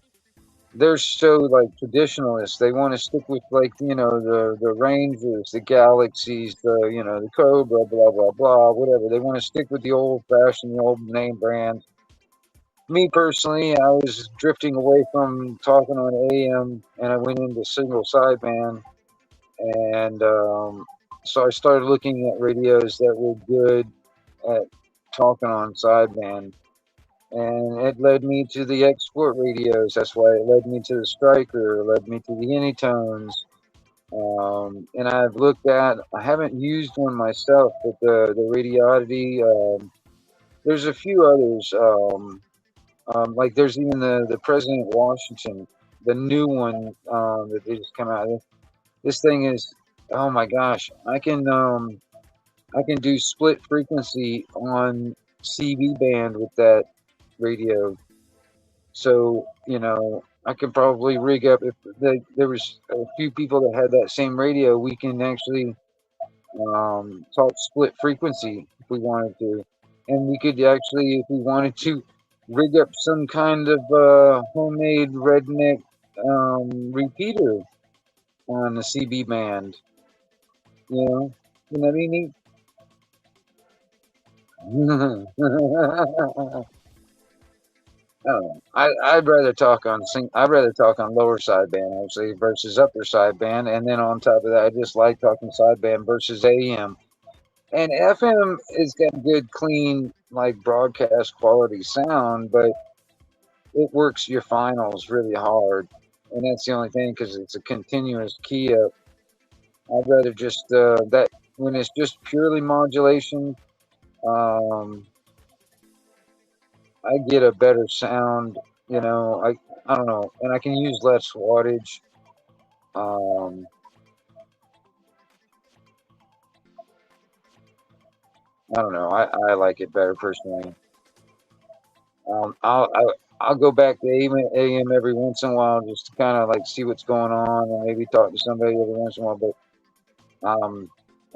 they're so like traditionalists. They want to stick with like the Rangers, the Galaxies, the Cobra, blah blah blah, whatever. They want to stick with the old fashioned, the old name brands. Me personally, I was drifting away from talking on AM, and I went into single sideband, and so I started looking at radios that were good at talking on sideband, and it led me to the export radios. That's why it led me to the Striker, it led me to the Anytones. And I haven't used one myself, but the Radiodity, there's a few others. Like there's even the President Washington, the new one that they just come out. This thing is, oh my gosh, I can do split frequency on CB band with that radio. So, I could probably rig up if there was a few people that had that same radio. We can actually talk split frequency if we wanted to, and we could actually, if we wanted to, rig up some kind of homemade redneck repeater on the CB band. Wouldn't that be neat? I'd rather talk on I'd rather talk on lower sideband actually versus upper sideband, and then on top of that, I just like talking sideband versus AM. And FM is got good, clean, like broadcast quality sound, but it works your finals really hard, and that's the only thing because it's a continuous key up. I'd rather just that when it's just purely modulation. Um, I get a better sound. I don't know, and I can use less wattage. Um, I don't know. I like it better personally. I'll go back to AM every once in a while just to kind of like see what's going on and maybe talk to somebody every once in a while. But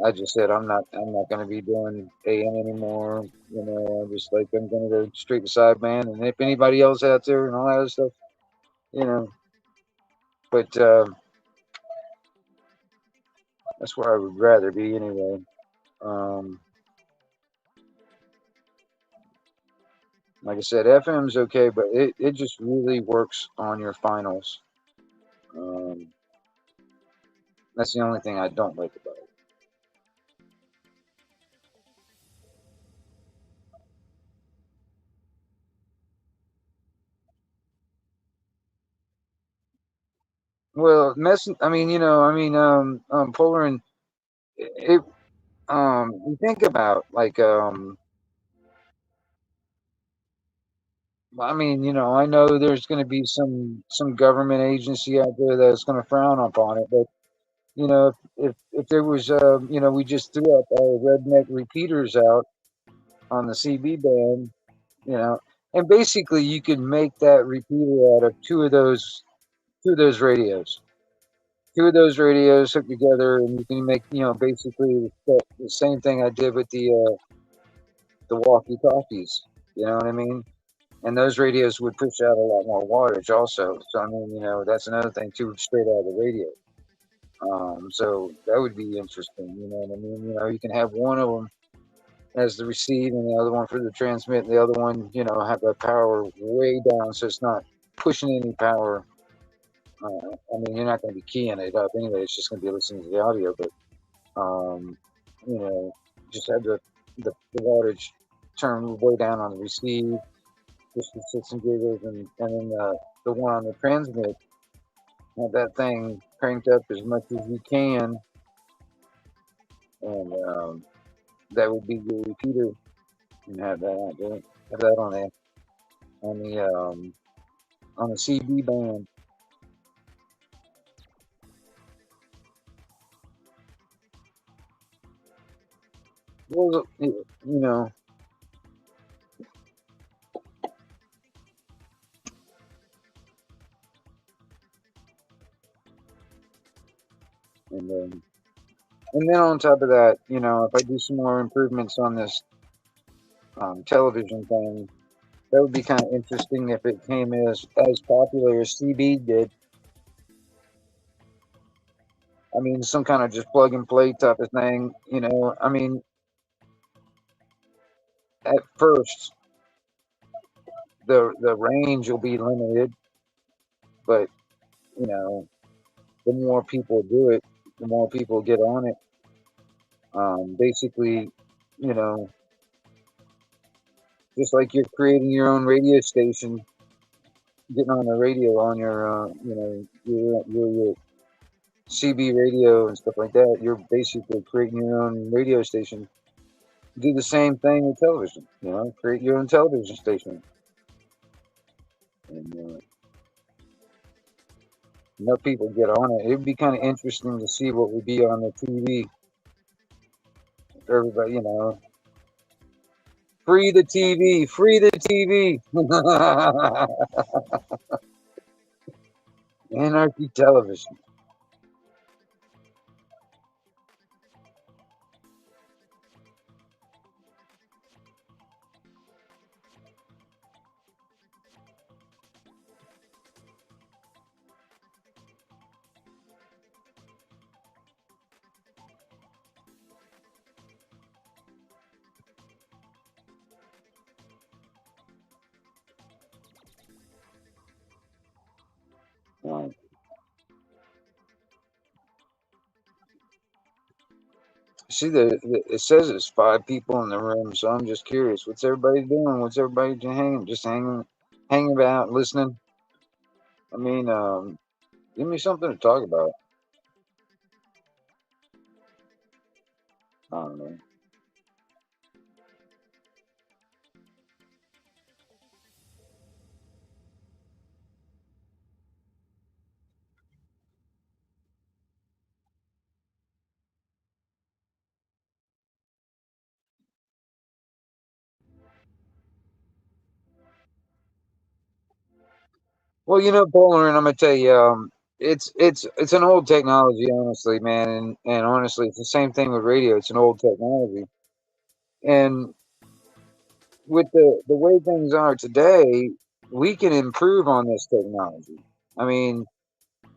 I just said I'm not going to be doing AM anymore. I'm just like I'm going to go straight to sideband, and if anybody else out there and all that other stuff, you know. But that's where I would rather be anyway. Um, like I said, FM's okay, but it just really works on your finals. Um, that's the only thing I don't like about it. Well, I mean, Polar and it. You think about like, I mean, I know there's going to be some government agency out there that's going to frown upon it, but if there was, we just threw up our redneck repeaters out on the CB band, you know, and basically you could make that repeater out of two of those radios. Two of those radios hooked together, and you can make, basically the same thing I did with the walkie-talkies. You know what I mean? And those radios would push out a lot more wattage, also. So I mean, that's another thing too, straight out of the radio. So that would be interesting. You know what I mean? You can have one of them as the receive, and the other one for the transmit, and the other one, have the power way down, so it's not pushing any power. I mean, you're not going to be keying it up anyway. It's just going to be listening to the audio, but um, you know, just have the wattage turn way down on the receive, just the 6 and giggles, and then the one on the transmit, have that thing cranked up as much as you can, and that would be your repeater, and have that out there, have that on the on the CB band. Well, and then on top of that, if I do some more improvements on this television thing, that would be kind of interesting if it came as popular as CB did. I mean, some kind of just plug and play type of thing. I mean, at first the range will be limited, but you know, the more people do it, the more people get on it. Basically, you know, just like you're creating your own radio station, getting on the radio on your, your CB radio and stuff like that. You're basically creating your own radio station. Do the same thing with television. Create your own television station, and enough people get on it. It would be kind of interesting to see what would be on the TV. Everybody, free the TV, free the TV. Anarchy television. Right. See, it says it's 5 people in the room, so I'm just curious. What's everybody doing? What's everybody hanging? Just hanging about, listening. I mean, give me something to talk about. I don't know. Well, Polar, and I'm gonna tell you, it's an old technology, honestly, man, and honestly, it's the same thing with radio. It's an old technology, and with the way things are today, we can improve on this technology. I mean,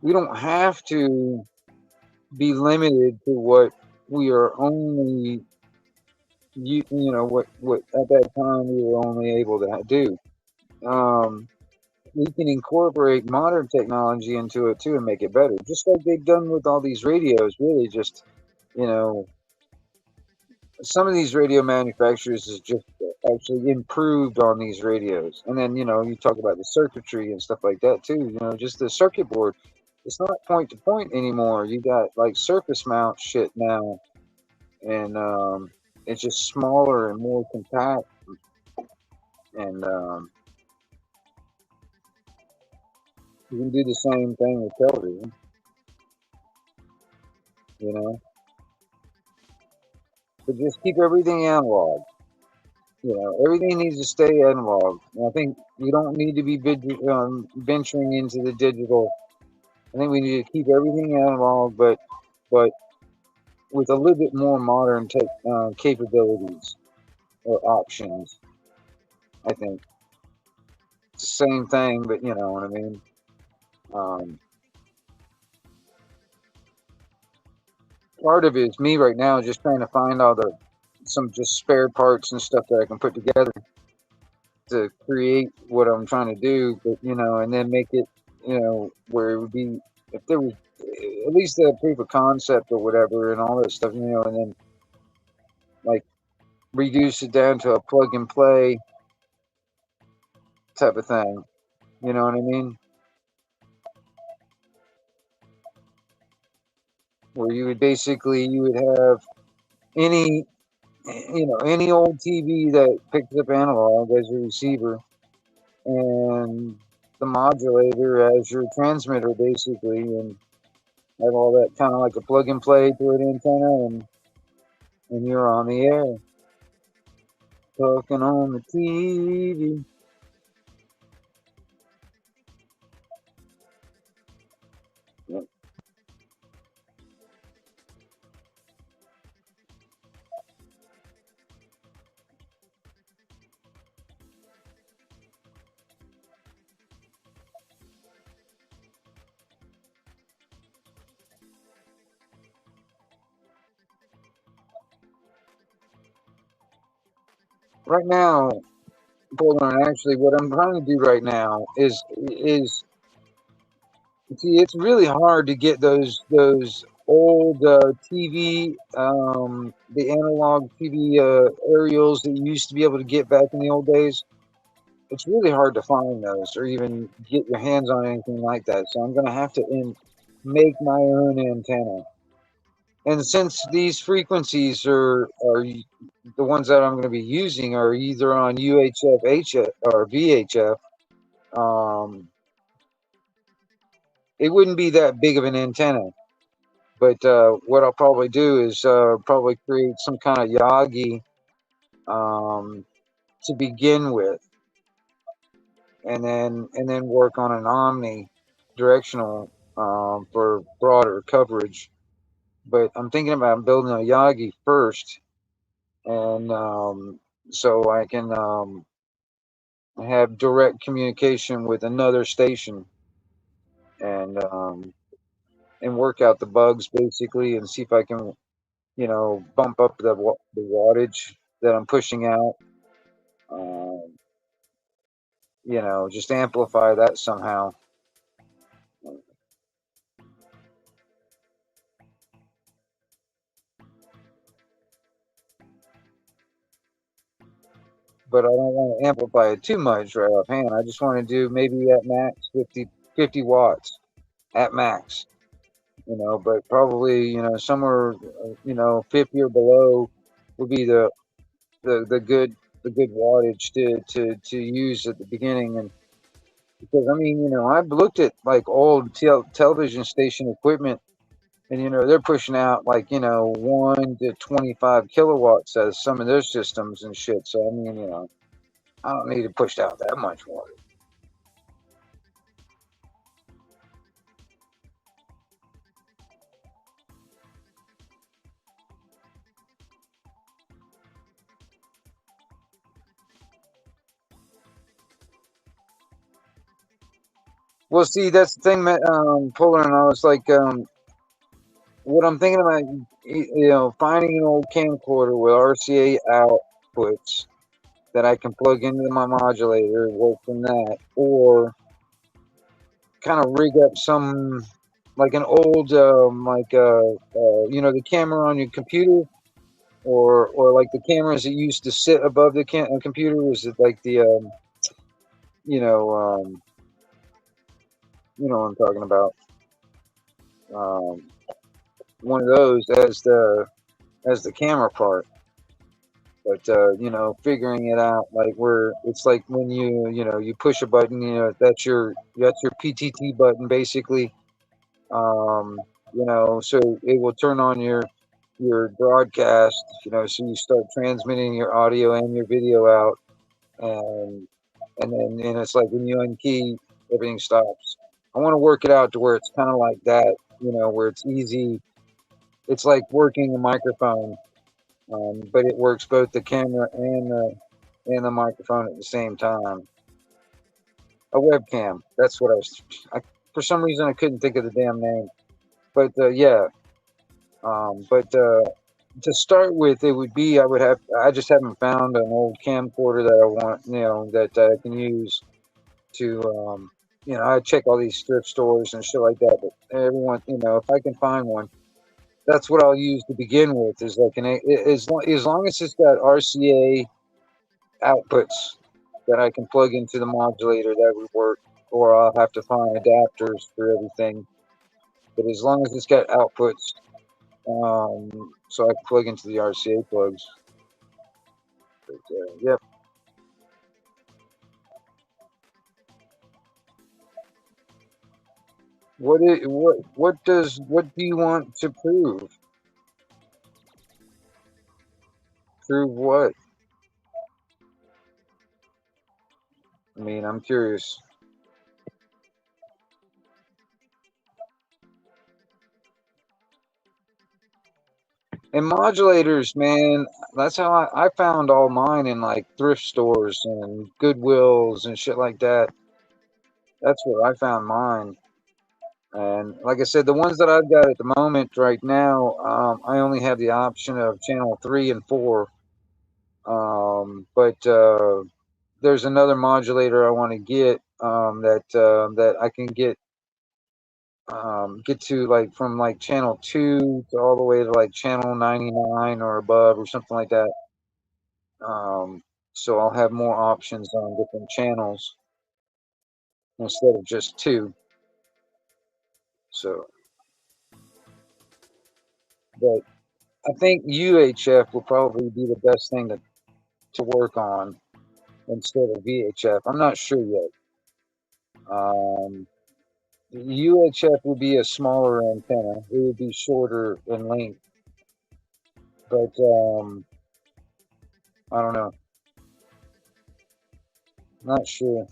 we don't have to be limited to what we are only what at that time we were only able to do. Um, we can incorporate modern technology into it too and make it better, just like they've done with all these radios. Really, just you know, some of these radio manufacturers has just actually improved on these radios. And then you talk about the circuitry and stuff like that too. Just the circuit board. It's not point to point anymore. You got like surface mount shit now, and it's just smaller and more compact. And you can do the same thing with television. You know, but just keep everything analog. Everything needs to stay analog. And I think you don't need to be venturing into the digital. I think we need to keep everything analog, but with a little bit more modern tech capabilities or options. I think it's the same thing, but you know what I mean. Um, Part of it is me right now, just trying to find all the some just spare parts and stuff that I can put together to create what I'm trying to do, but and then make it, where it would be if there was at least a proof of concept or whatever and all that stuff, and then like reduce it down to a plug and play type of thing. You know what I mean? Where you would have any any old TV that picks up analog as a receiver and the modulator as your transmitter basically, and have all that kind of like a plug and play to an antenna, and you're on the air talking on the TV. Right now, Poland, actually, what I'm trying to do right now is see, it's really hard to get those old TV, the analog TV aerials that you used to be able to get back in the old days. It's really hard to find those or even get your hands on anything like that. So I'm going to have to make my own antenna. And since these frequencies the ones that I'm going to be using are either on UHF, HF, or VHF, um, it wouldn't be that big of an antenna. But what I'll probably do is probably create some kind of Yagi um, to begin with, and then work on an Omni directional for broader coverage. But I'm thinking about building a Yagi first, and so I can have direct communication with another station, and work out the bugs basically, and see if I can bump up the wattage that I'm pushing out. Um, just amplify that somehow. but I don't want to amplify it too much right offhand. I just want to do maybe at max 50 watts at max, but probably, somewhere, 50 or below would be the good wattage to use at the beginning. And because, I mean, I've looked at like old television station equipment, and they're pushing out like 1 to 25 kilowatts as some of their systems and shit. So I mean, I don't need to push out that much water. Well, see, that's the thing, that Polar, and I was like, what I'm thinking about, finding an old camcorder with RCA outputs that I can plug into my modulator, work from that, or kind of rig up some like an old the camera on your computer, or like the cameras that used to sit above the computer. Was it like the you know um, what I'm talking about? Um, One of those as the camera part. But figuring it out, like where it's like when you push a button, that's your PTT button basically. So it will turn on your broadcast, so you start transmitting your audio and your video out, and then it's like when you unkey, everything stops. I want to work it out to where it's kind of like that, where it's easy. It's like working a microphone, but it works both the camera and the microphone at the same time. A webcam. That's what for some reason I couldn't think of the damn name, but yeah. But to start with, it would be I just haven't found an old camcorder that I want, that I can use to, I check all these thrift stores and shit like that. But everyone, if I can find one, that's what I'll use to begin with. Is like as long as it's got RCA outputs that I can plug into the modulator, that would work. Or I'll have to find adapters for everything. But as long as it's got outputs, so I can plug into the RCA plugs. But, yep. What do you want to prove? Prove what? I mean, I'm curious. And modulators, man, that's how I found all mine in like thrift stores and Goodwills and shit like that. That's where I found mine. And like I said, the ones that I've got at the moment right now, I only have the option of channel 3 and 4. But there's another modulator I want to get, that I can get to like from like channel 2 to all the way to like channel 99 or above or something like that. So I'll have more options on different channels instead of just 2. So, but I think UHF will probably be the best thing to work on instead of VHF. I'm not sure yet. UHF would be a smaller antenna. It would be shorter in length, but I don't know. Not sure.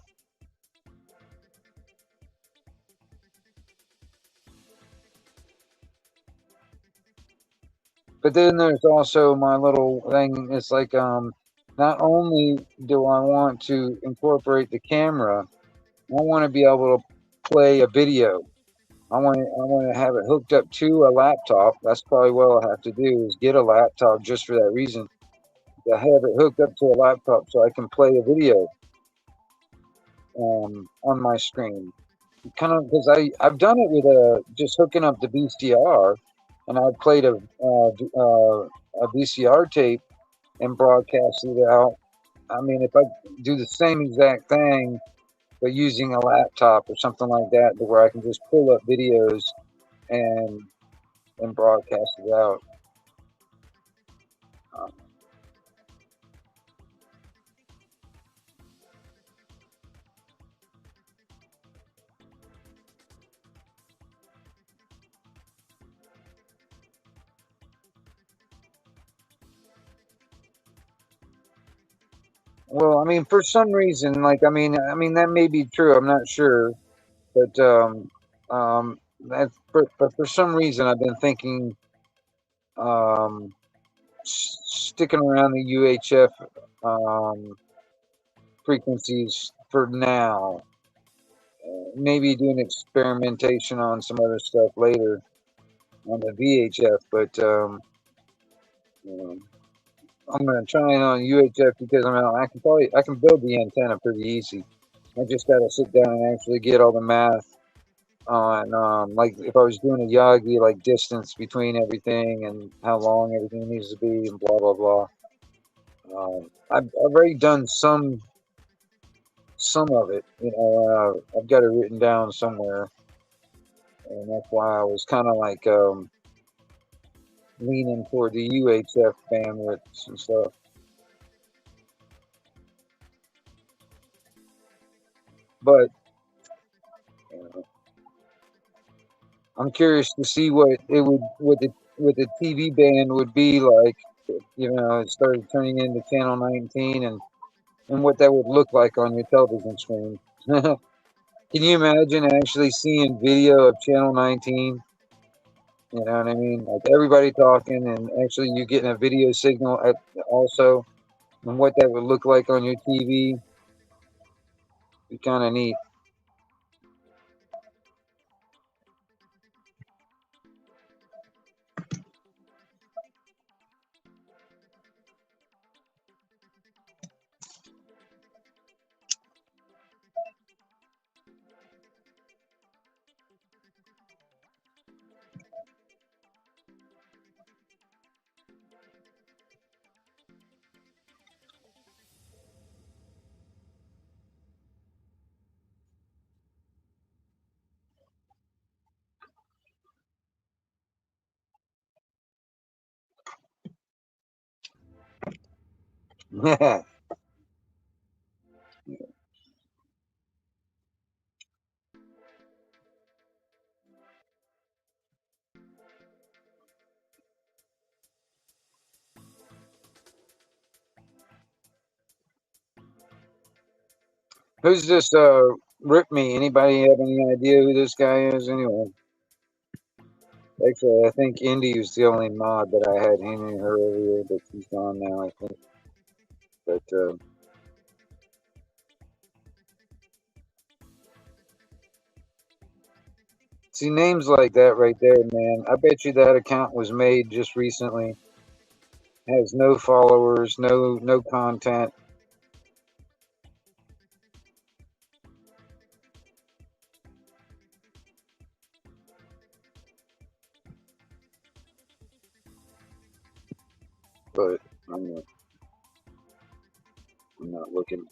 But then there's also my little thing. It's like, not only do I want to incorporate the camera, I want to be able to play a video. I want to have it hooked up to a laptop. That's probably what I'll have to do, is get a laptop just for that reason. To have it hooked up to a laptop so I can play a video, on my screen. Kind of because I've done it with just hooking up the VCR, and I played a VCR tape and broadcasted it out I mean, if I do the same exact thing, but using a laptop or something like that, to where I can just pull up videos and broadcast it out. Um, well, I mean, for some reason, like, I mean, that may be true. I'm not sure, but but for some reason, I've been thinking, um, sticking around the UHF um, frequencies for now. Maybe doing experimentation on some other stuff later on the VHF, but you know, I'm gonna try it on UHF because I can build the antenna pretty easy. I just gotta sit down and actually get all the math on like if I was doing a Yagi, like distance between everything and how long everything needs to be and blah blah blah. I've already done some of it. I've got it written down somewhere, and that's why I was kind of like leaning toward the UHF bandwidths and stuff. But uh, I'm curious to see what the TV band would be like. It started turning into channel 19 and what that would look like on your television screen. Can you imagine actually seeing video of channel 19? You know what I mean? Like everybody talking and actually you getting a video signal also, and what that would look like on your TV. Be kind of neat. Who's this? Rip me. Anybody have any idea who this guy is? Anyway, actually, I think Indy was the only mod that I had him and her earlier, but she's gone now, I think. But see, names like that right there, man. I bet you that account was made just recently. Has no followers, no content. But I'm not, I'm not looking.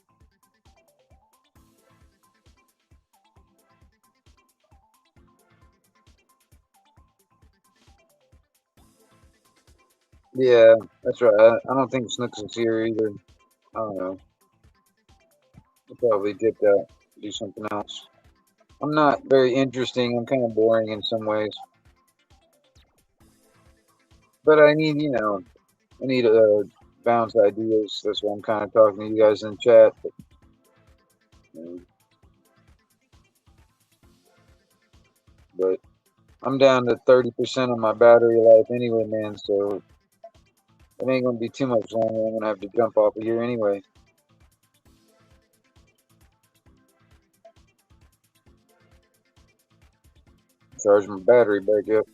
Yeah, that's right. I don't think Snooks is here either. I don't know. He probably dipped out, do something else. I'm not very interesting. I'm kind of boring in some ways. But I need bounce ideas. That's why I'm kind of talking to you guys in chat. Uh, but I'm down to 30% of my battery life anyway, man. So it ain't gonna be too much longer. I'm gonna have to jump off of here anyway. Charge my battery back up.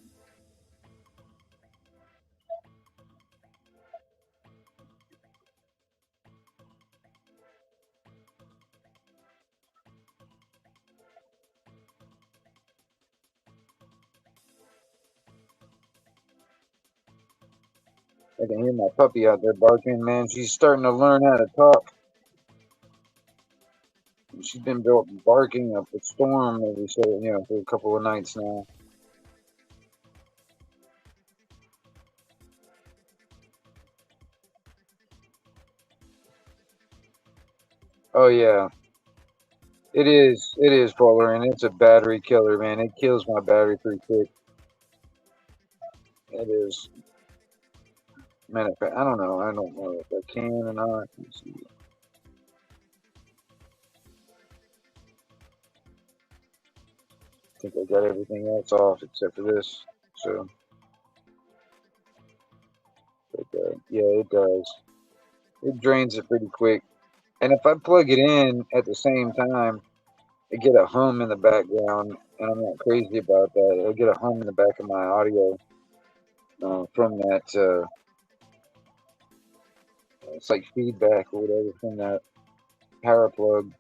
I can hear my puppy out there barking, man. She's starting to learn how to talk. she's been barking up a storm every so for a couple of nights now. Oh yeah, it is. It is Polar, and it's a battery killer, man. It kills my battery pretty quick. It is. Man, I don't know. I don't know if I can or not. Let's see. I think I got everything else off except for this. So, yeah, it does. It drains it pretty quick. And if I plug it in at the same time, I get a hum in the background, and I'm not crazy about that. I get a hum in the back of my audio from that. It's like feedback or whatever from that power plug.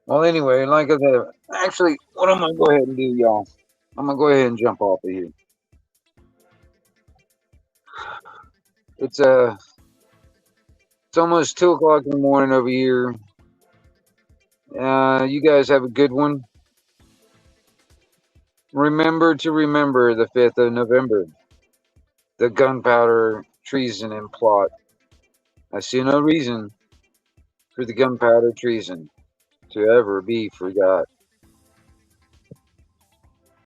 Well, anyway, like I said, actually, what I'm gonna go ahead and do, y'all, I'm gonna go ahead and jump off of here. It's it's almost 2 o'clock in the morning over here. You guys have a good one. Remember to remember the 5th of November, the gunpowder treason and plot. I see no reason for the gunpowder treason to ever be forgot.